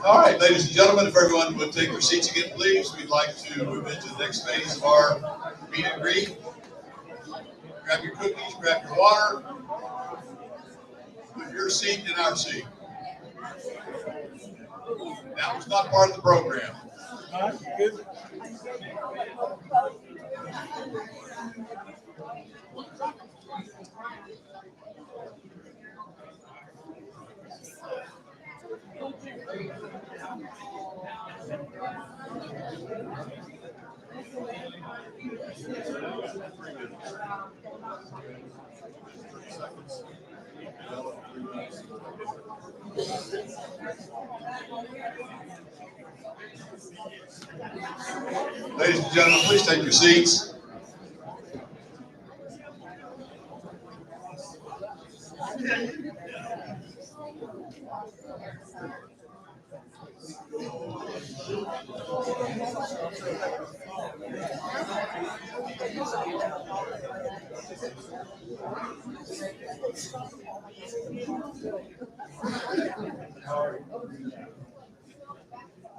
All right, ladies and gentlemen, if everyone would take their seats again, please. We'd like to move into the next phase of our meet and greet. Grab your cookies, grab your water. Put your seat in our seat. That was not part of the program. Good. Ladies and gentlemen, please take your seats.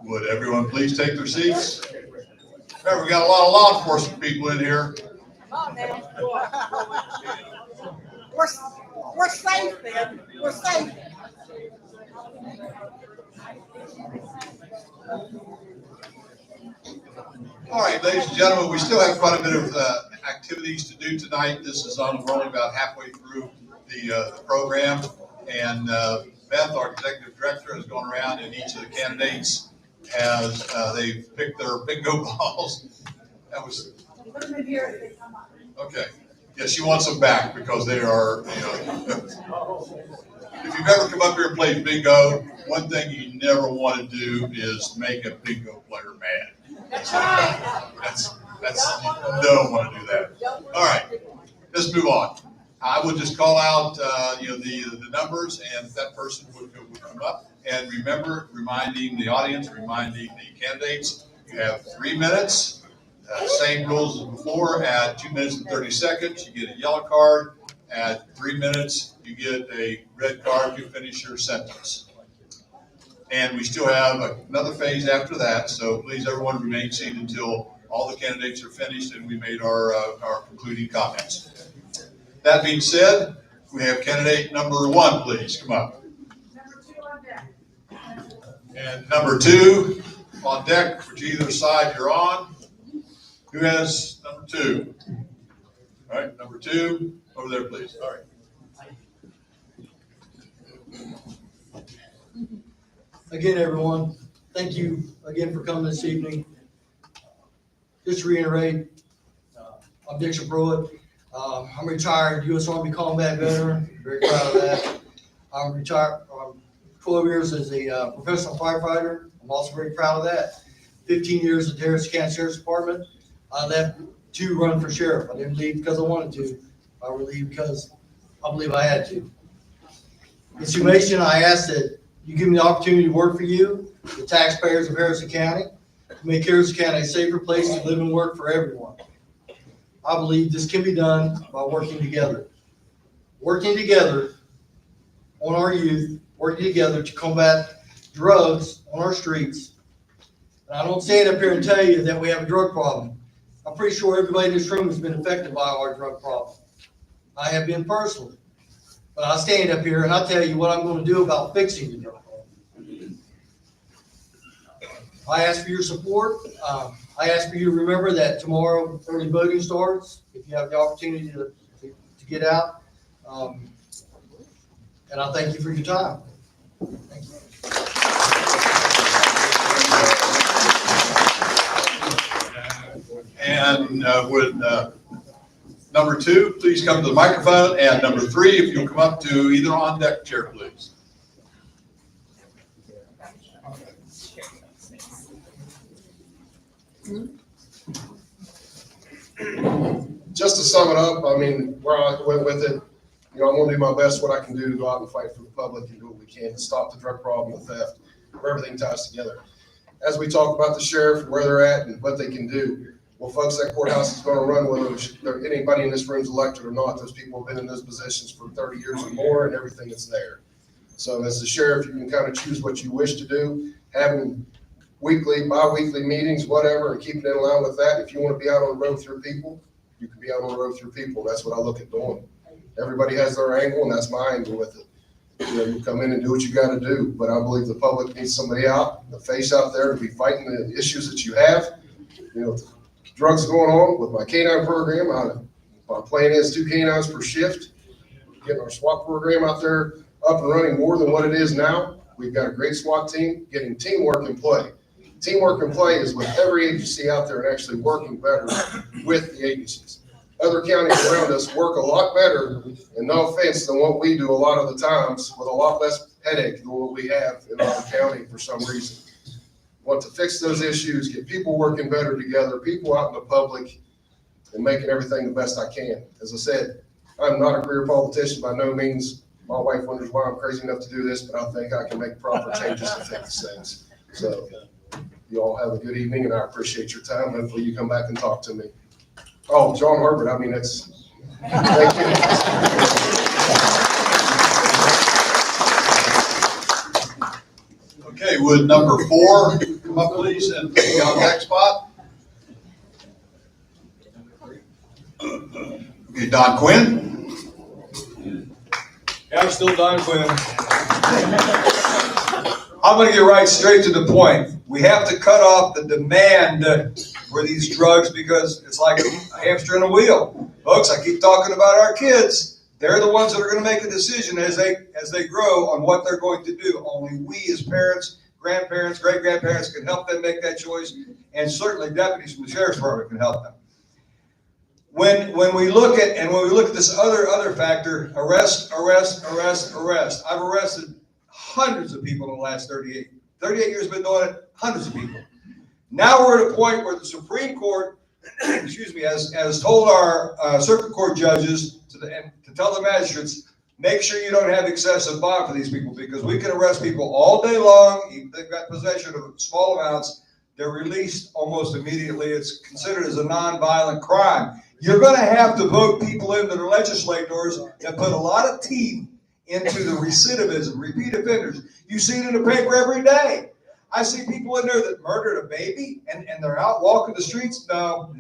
Would everyone please take their seats? Remember, we got a lot of law enforcement people in here. Come on now. We're safe then. We're safe. All right, ladies and gentlemen, we still have quite a bit of activities to do tonight. This is we're only about halfway through the program, and Beth, our executive director, has gone around and each of the candidates has they've picked their bingo balls. That was Put them in here if they come up. okay. Yeah, she wants them back because they are, you know. If you've ever come up here and played bingo, one thing you never want to do is make a bingo player mad. That's right. That's you don't want to do that. All right, let's move on. I would just call out, you know, the numbers, and that person would come up. And remember, reminding the audience, reminding the candidates, you have 3 minutes. Same rules as before. At 2 minutes and 30 seconds, you get a yellow card. At 3 minutes, you get a red card to finish your sentence. And we still have another phase after that. So please, everyone, remain seated until all the candidates are finished and we made our concluding comments. That being said, we have candidate number 1, please come up. Number 2 on deck. And number 2 on deck, which either side you're on. Who has number 2? All right, number 2, over there, please. All right. Again, everyone, thank you again for coming this evening. Just to reiterate, I'm Dixon Pruitt. I'm retired U.S. Army combat veteran, very proud of that. I'm retired 12 years as a professional firefighter. I'm also very proud of that. 15 years at the Harris County Sheriff's Department. I left to run for sheriff. I didn't leave because I wanted to. I would leave because I believe I had to. In summation, I ask that you give me the opportunity to work for you, the taxpayers of Harrison County, to make Harrison County a safer place to live and work for everyone. I believe this can be done by working together. Working together on our youth, working together to combat drugs on our streets. And I don't stand up here and tell you that we have a drug problem. I'm pretty sure everybody in this room has been affected by our drug problem. I have been personally. But I'll stand up here and I'll tell you what I'm going to do about fixing the drug problem. I ask for your support. I ask for you to remember that tomorrow early voting starts, if you have the opportunity to get out. And I thank you for your time. Thank you. And would number 2 please come to the microphone, and number 3, if you'll come up to either on deck chair, please. Just to sum it up, I mean, where I went with it, you know, I'm gonna do my best what I can do to go out and fight for the public and do what we can to stop the drug problem, the theft, where everything ties together. As we talk about the sheriff and where they're at and what they can do, well, folks, that courthouse is gonna run whether anybody in this room is elected or not. Those people have been in those positions for 30 years or more, and everything that's there. So as the sheriff, you can kind of choose what you wish to do, having weekly, bi-weekly meetings, whatever, and keeping in line with that. If you want to be out on the road through people, you can be out on the road through people. That's what I look at doing. Everybody has their angle, and that's my angle with it. You know, you come in and do what you got to do, but I believe the public needs somebody out, the face out there to be fighting the issues that you have. You know, drugs going on with my canine program. My plan is 2 canines per shift. Getting our SWAT program out there up and running more than what it is now. We've got a great SWAT team, getting teamwork in play. Teamwork in play is with every agency out there and actually working better with the agencies. Other counties around us work a lot better, and no offense, than what we do a lot of the times, with a lot less headache than what we have in our county for some reason. Want to fix those issues, get people working better together, people out in the public, and making everything the best I can. As I said, I'm not a career politician by no means. My wife wonders why I'm crazy enough to do this, but I think I can make proper changes to fix things. So you all have a good evening, and I appreciate your time. Hopefully you come back and talk to me. Oh, John Herbert, I mean, it's, thank you. Okay, would number 4 come up, please, and be on deck spot? Okay, Don Quinn. Yeah, I'm still Don Quinn. I'm going to get right straight to the point. We have to cut off the demand for these drugs because it's like a hamster in a wheel. Folks, I keep talking about our kids. They're the ones that are going to make a decision as they grow on what they're going to do. Only we as parents, grandparents, great-grandparents can help them make that choice, and certainly deputies from the sheriff's department can help them. When we look at this other factor, arrest. I've arrested hundreds of people in the last 38 years, been doing it, hundreds of people. Now we're at a point where the Supreme Court, has told our circuit court judges to tell the magistrates, make sure you don't have excessive bond for these people, because we can arrest people all day long. Even if they've got possession of small amounts, they're released almost immediately. It's considered as a non-violent crime. You're going to have to vote people into the legislators that put a lot of teeth into the recidivism, repeat offenders. You see it in the paper every day. I see people in there that murdered a baby and they're out walking the streets. No,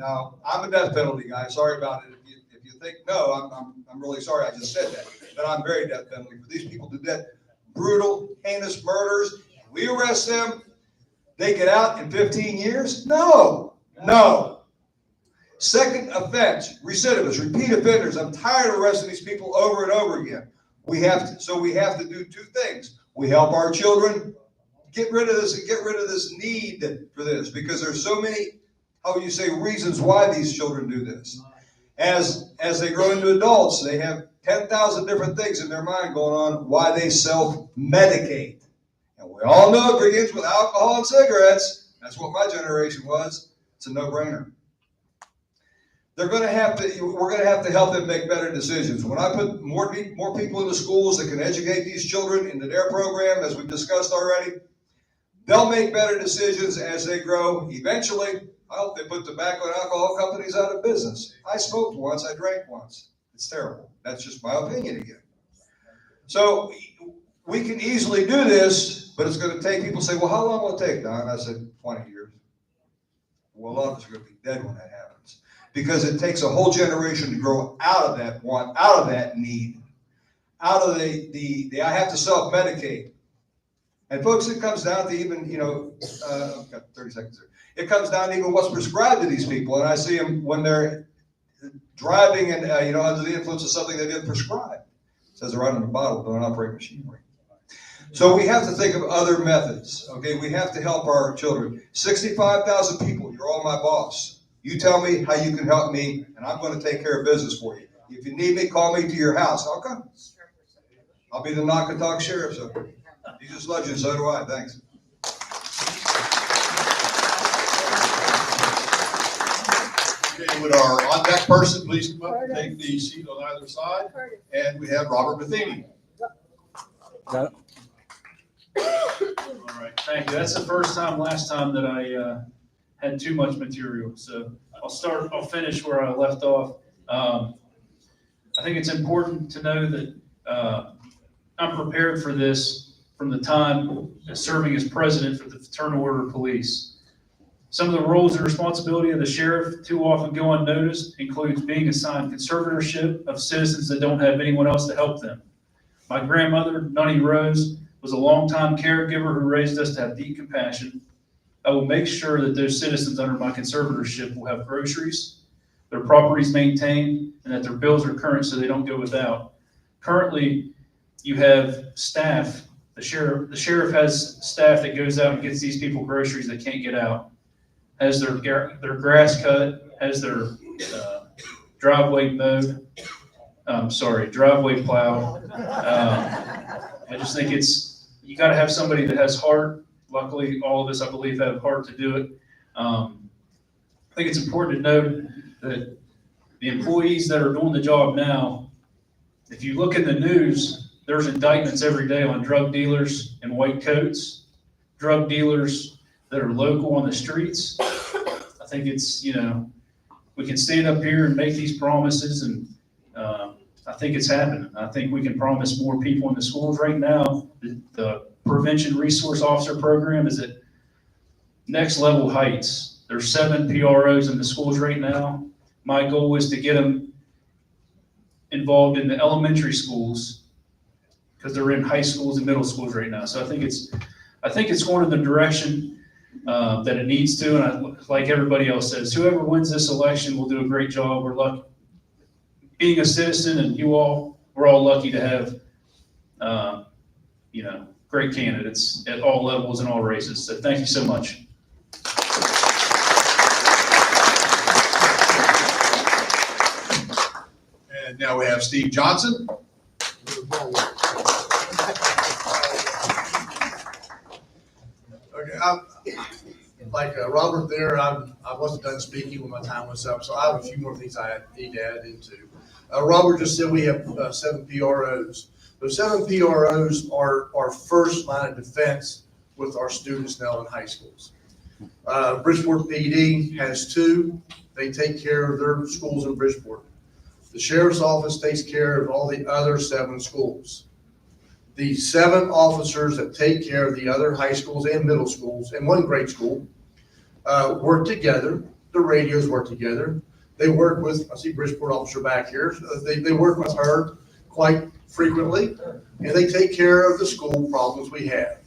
I'm a death penalty guy. Sorry about it. If you think, no, I'm really sorry I just said that. But I'm very death penalty for these people to death. Brutal, heinous murders. We arrest them. They get out in 15 years? No. Second offense, recidivists, repeat offenders. I'm tired of arresting these people over and over again. We have to do 2 things. We help our children get rid of this need for this, because there's so many, reasons why these children do this. As they grow into adults, they have 10,000 different things in their mind going on why they self-medicate. And we all know it begins with alcohol and cigarettes. That's what my generation was. It's a no-brainer. We're going to have to help them make better decisions. When I put more people in the schools that can educate these children into their program, as we've discussed already, they'll make better decisions as they grow. Eventually, I hope they put tobacco and alcohol companies out of business. I smoked once, I drank once. It's terrible. That's just my opinion again. So we can easily do this, but it's going to take, people say, well, how long will it take, Don? I said, 20 years. Well, a lot of us are going to be dead when that happens. Because it takes a whole generation to grow out of that want, out of that need, out of the I have to self-medicate. And folks, it comes down to even, I've got 30 seconds here. It comes down to even what's prescribed to these people. And I see them when they're driving and, under the influence of something they didn't prescribe. It says right on the bottle, don't operate machinery. So we have to think of other methods, okay? We have to help our children. 65,000 people, you're all my boss. You tell me how you can help me, and I'm going to take care of business for you. If you need me, call me to your house. I'll come. I'll be the knock and talk sheriff. So you just love you, and so do I. Thanks. Okay, would our on-deck person please come up and take the seat on either side? And we have Robert Matheny. Got it. All right, thank you. That's the last time that I had too much material. So I'll finish where I left off. I think it's important to know that I'm prepared for this from the time serving as president for the Fraternal Order of Police. Some of the roles and responsibility of the sheriff too often go unnoticed, includes being assigned conservatorship of citizens that don't have anyone else to help them. My grandmother, Nunny Rose, was a longtime caregiver who raised us to have deep compassion. I will make sure that those citizens under my conservatorship will have groceries, their properties maintained, and that their bills are current so they don't go without. Currently, you have staff. The sheriff has staff that goes out and gets these people groceries that can't get out, has their grass cut, has their driveway mowed. Driveway plowed. I just think you got to have somebody that has heart. Luckily, all of us, I believe, have heart to do it. I think it's important to note that the employees that are doing the job now, if you look in the news, there's indictments every day on drug dealers in white coats, drug dealers that are local on the streets. I think it's, we can stand up here and make these promises, and I think it's happening. I think we can promise more people in the schools right now. The Prevention Resource Officer Program is at next level heights. There's 7 PROs in the schools right now. My goal is to get them involved in the elementary schools because they're in high schools and middle schools right now. So I think it's going in the direction that it needs to. And like everybody else says, whoever wins this election will do a great job. We're lucky. Being a citizen, and we're all lucky to have, great candidates at all levels and all races. So thank you so much. And now we have Steve Johnson. Okay, like Robert there, I wasn't done speaking when my time was up, so I have a few more things I need to add into. Robert just said we have 7 PROs. Those 7 PROs are our first line of defense with our students now in high schools. Bridgeport PD has 2. They take care of their schools in Bridgeport. The sheriff's office takes care of all the other 7 schools. The 7 officers that take care of the other high schools and middle schools and 1 grade school work together. The radios work together. They work with, I see Bridgeport officer back here. They work with her quite frequently, and they take care of the school problems we have.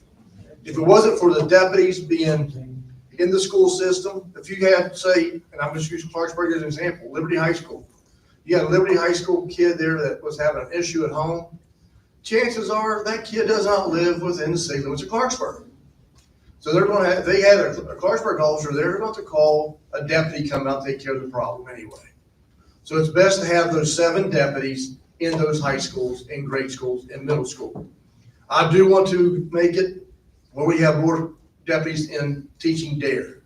If it wasn't for the deputies being in the school system, if you had, say, and I'm just using Clarksburg as an example, Liberty High School. You had a Liberty High School kid there that was having an issue at home. Chances are that kid does not live within the city limits of Clarksburg. So they're going to have, they had a Clarksburg officer, they're going to call a deputy come out and take care of the problem anyway. So it's best to have those 7 deputies in those high schools, in grade schools, and middle school. I do want to make it where we have more deputies in teaching DARE.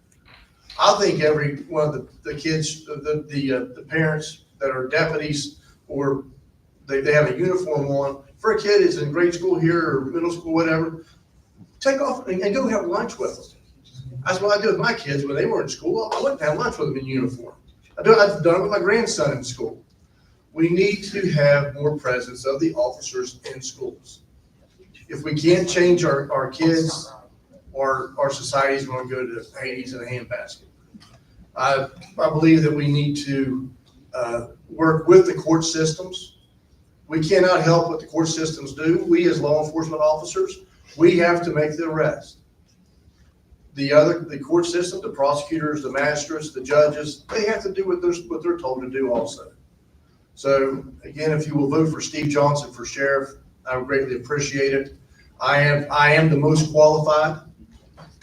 I think every one of the kids, the parents that are deputies, or they have a uniform on, for a kid is in grade school here or middle school, whatever, take off and go have lunch with them. That's what I did with my kids when they were in school. I went to have lunch with them in uniform. I've done it with my grandson in school. We need to have more presence of the officers in schools. If we can't change our kids, or our society is going to go to Hades in a handbasket. I believe that we need to work with the court systems. We cannot help what the court systems do. We as law enforcement officers We have to make the arrest. The court system, the prosecutors, the magistrates, the judges, they have to do what they're told to do also. So again, if you will vote for Steve Johnson for sheriff, I would greatly appreciate it. I am the most qualified.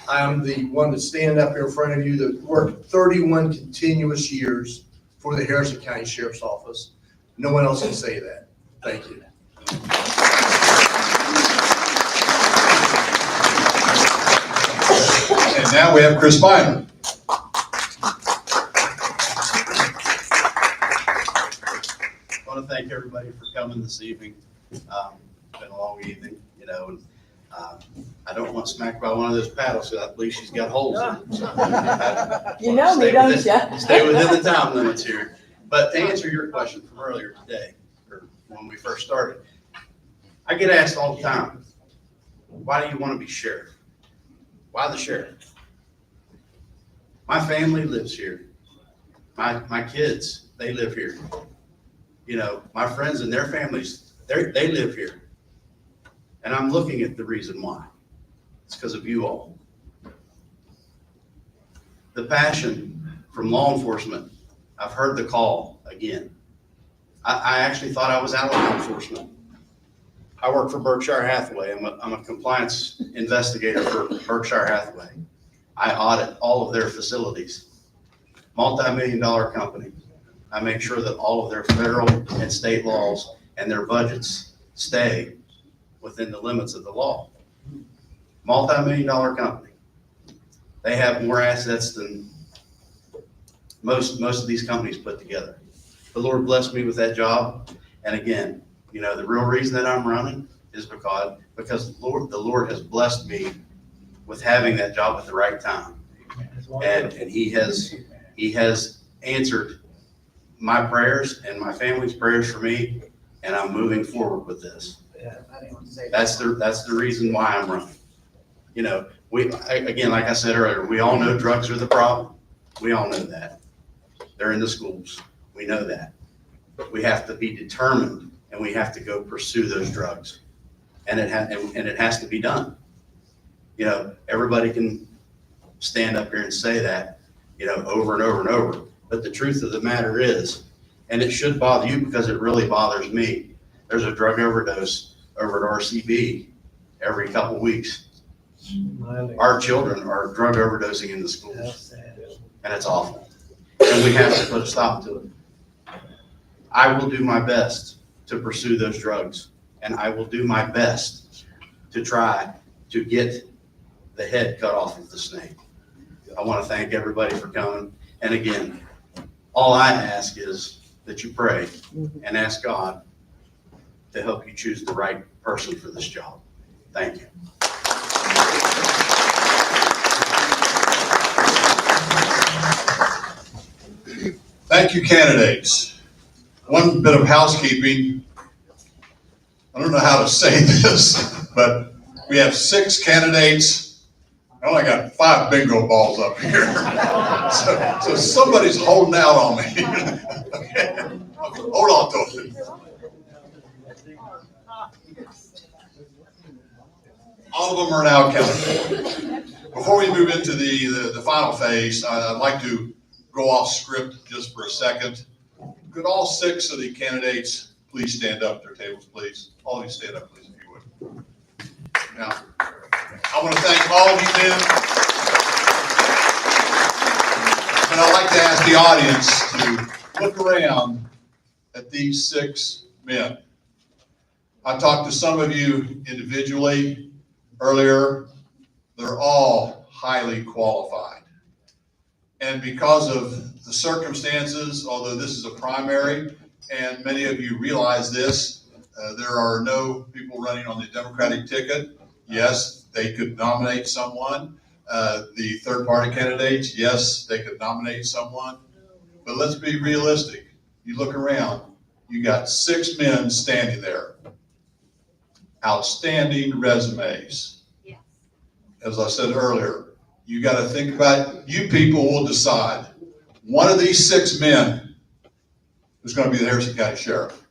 I am the one that's standing up here in front of you that worked 31 continuous years for the Harrison County Sheriff's Office. No one else can say that. Thank you. And now we have Chris Bynum. I want to thank everybody for coming this evening. It's been a long evening, you know, and I don't want smacked by one of those paddles, because I believe she's got holes in it. So You know me, don't you? Stay within the time limits here. But to answer your question from earlier today, or when we first started, I get asked all the time, why do you want to be sheriff? Why the sheriff? My family lives here. My kids, they live here. You know, my friends and their families, they live here. And I'm looking at the reason why. It's because of you all. The passion from law enforcement, I've heard the call again. I actually thought I was out of law enforcement. I work for Berkshire Hathaway. I'm a compliance investigator for Berkshire Hathaway. I audit all of their facilities. Multi-million-dollar company. I make sure that all of their federal and state laws and their budgets stay within the limits of the law. Multi-million-dollar company. They have more assets than most of these companies put together. The Lord blessed me with that job. And again, you know, the real reason that I'm running is because the Lord has blessed me with having that job at the right time. And he has answered my prayers and my family's prayers for me, and I'm moving forward with this. That's the reason why I'm running. You know, again, like I said earlier, we all know drugs are the problem. We all know that. They're in the schools. We know that. We have to be determined, and we have to go pursue those drugs. And it has to be done. You know, everybody can stand up here and say that, you know, over and over and over. But the truth of the matter is, and it should bother you because it really bothers me, there's a drug overdose over at RCB every couple weeks. Our children are drug overdosing in the schools, and it's awful. And we have to put a stop to it. I will do my best to pursue those drugs, and I will do my best to try to get the head cut off of the snake. I want to thank everybody for coming. And again, all I ask is that you pray and ask God to help you choose the right person for this job. Thank you. Thank you, candidates. One bit of housekeeping. I don't know how to say this, but we have 6 candidates. I only got 5 bingo balls up here. So somebody's holding out on me. Okay. Hold on to it. All of them are now counted. Before we move into the final phase, I'd like to go off script just for a second. Could all 6 of the candidates please stand up at their tables, please? All of you stand up, please, if you would. Now, I want to thank all of you men. And I'd like to ask the audience to look around at these 6 men. I talked to some of you individually earlier. They're all highly qualified. And because of the circumstances, although this is a primary, and many of you realize this, there are no people running on the Democratic ticket. Yes, they could nominate someone. The third-party candidates, yes, they could nominate someone. But let's be realistic. You look around, you got 6 men standing there. Outstanding resumes. Yes. As I said earlier, you got to think about it. You people will decide. One of these 6 men is going to be the Harrison County Sheriff.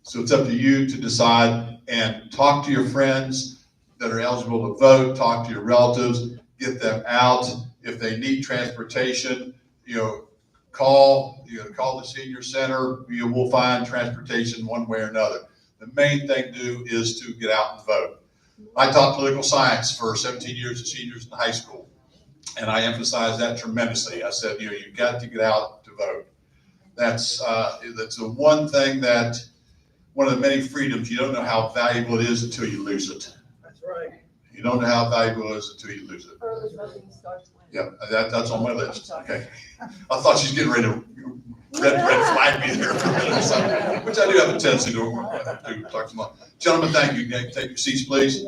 So it's up to you to decide and talk to your friends. that are eligible to vote, talk to your relatives, get them out. If they need transportation, call the senior center. We'll find transportation one way or another. The main thing to do is to get out and vote. I taught political science for 17 years to seniors in high school, and I emphasized that tremendously. I said, you've got to get out to vote. That's the one thing one of the many freedoms, you don't know how valuable it is until you lose it. That's right. You don't know how valuable it is until you lose it. Early voting starts when? Yeah, that's on my list. Okay. I thought she's getting ready to red flag me there for a minute or something, which I do have a tendency to talk to my gentlemen. Thank you. Take your seats, please.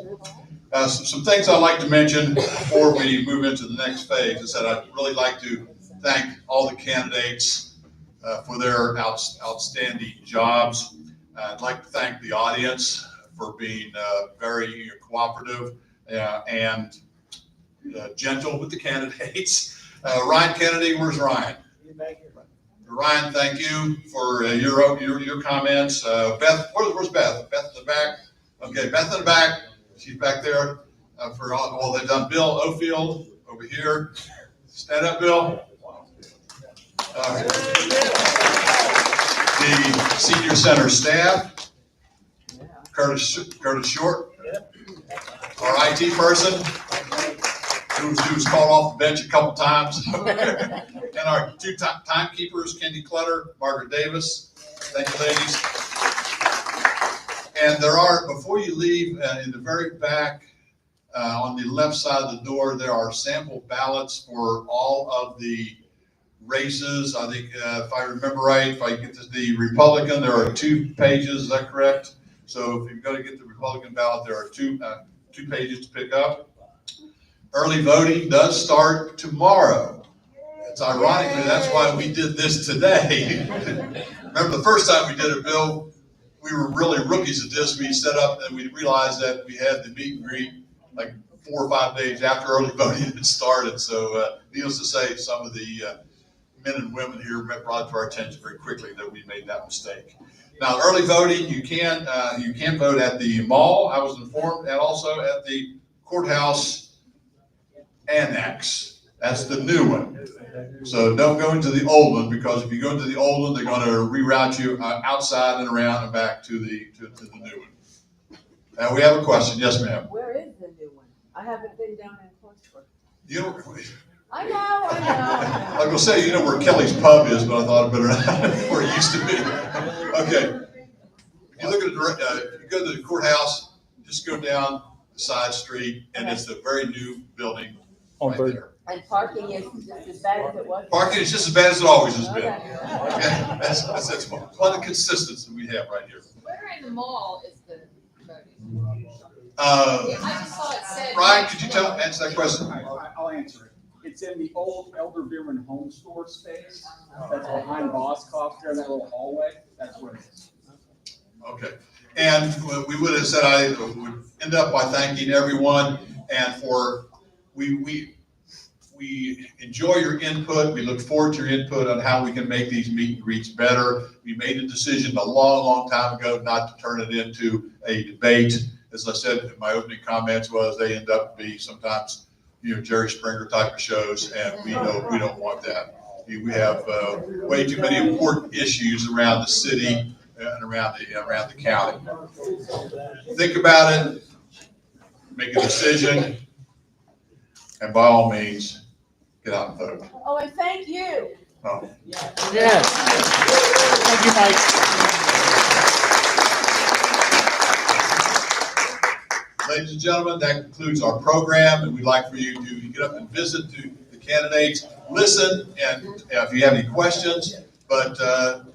Some things I'd like to mention before we move into the next phase is that I'd really like to thank all the candidates for their outstanding jobs. I'd like to thank the audience for being very cooperative and gentle with the candidates. Ryan Kennedy, where's Ryan? Ryan, thank you for your comments. Beth, where's Beth? Beth in the back. Okay, Beth in the back. She's back there for all they've done. Bill Ofield over here. Stand up, Bill. The senior center staff. Curtis Short. Our IT person, who was called off the bench a couple times. And our two timekeepers, Kendi Clutter, Margaret Davis. Thank you, ladies. And before you leave, in the very back, on the left side of the door, there are sample ballots for all of the races. I think, if I remember right, if I get to the Republican, there are 2 pages. Is that correct? So if you're going to get the Republican ballot, there are two pages to pick up. Early voting does start tomorrow. It's ironically, that's why we did this today. Remember the first time we did it, Bill, we were really rookies at this. We set up and we realized that we had the meet and greet like 4 or 5 days after early voting had started. So needless to say, some of the men and women here brought to our attention very quickly that we made that mistake. Now, early voting, you can vote at the mall, I was informed, and also at the courthouse annex. That's the new one. So don't go into the old one, because if you go into the old one, they're going to reroute you outside and around and back to the new one. We have a question. Yes, ma'am. Where is the new one? I haven't been down in Clarksburg. You know, I know. I was going to say, you know where Kelly's Pub is, but I thought I better not where it used to be. Okay. If you look at if you go to the courthouse, just go down the side street, and it's the very new building right there. And parking is just as bad as it was? Parking is just as bad as it always has been. Okay. That's one of the consistencies we have right here. Where in the mall is the voting? I just saw it said. Ryan, could you answer that question? I'll answer it. It's in the old Elder Beerman home store space. That's behind Boscov there, that little hallway. That's where it is. Okay. And we would have said I would end up by thanking everyone, and we enjoy your input. We look forward to your input on how we can make these meet and greets better. We made a decision a long, long time ago not to turn it into a debate. As I said in my opening comments, they end up being sometimes, Jerry Springer type of shows, and we don't want that. We have way too many important issues around the city and around the county. Think about it, make a decision, and by all means, get out and vote. Oh, and thank you. Oh. Yes. Thank you, Mike. Ladies and gentlemen, that concludes our program, and we'd like for you to get up and visit the candidates, listen, and if you have any questions, but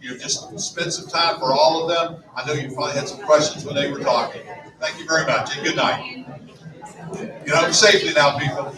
just spend some time for all of them. I know you probably had some questions when they were talking. Thank you very much, and good night. Get home safely now, people.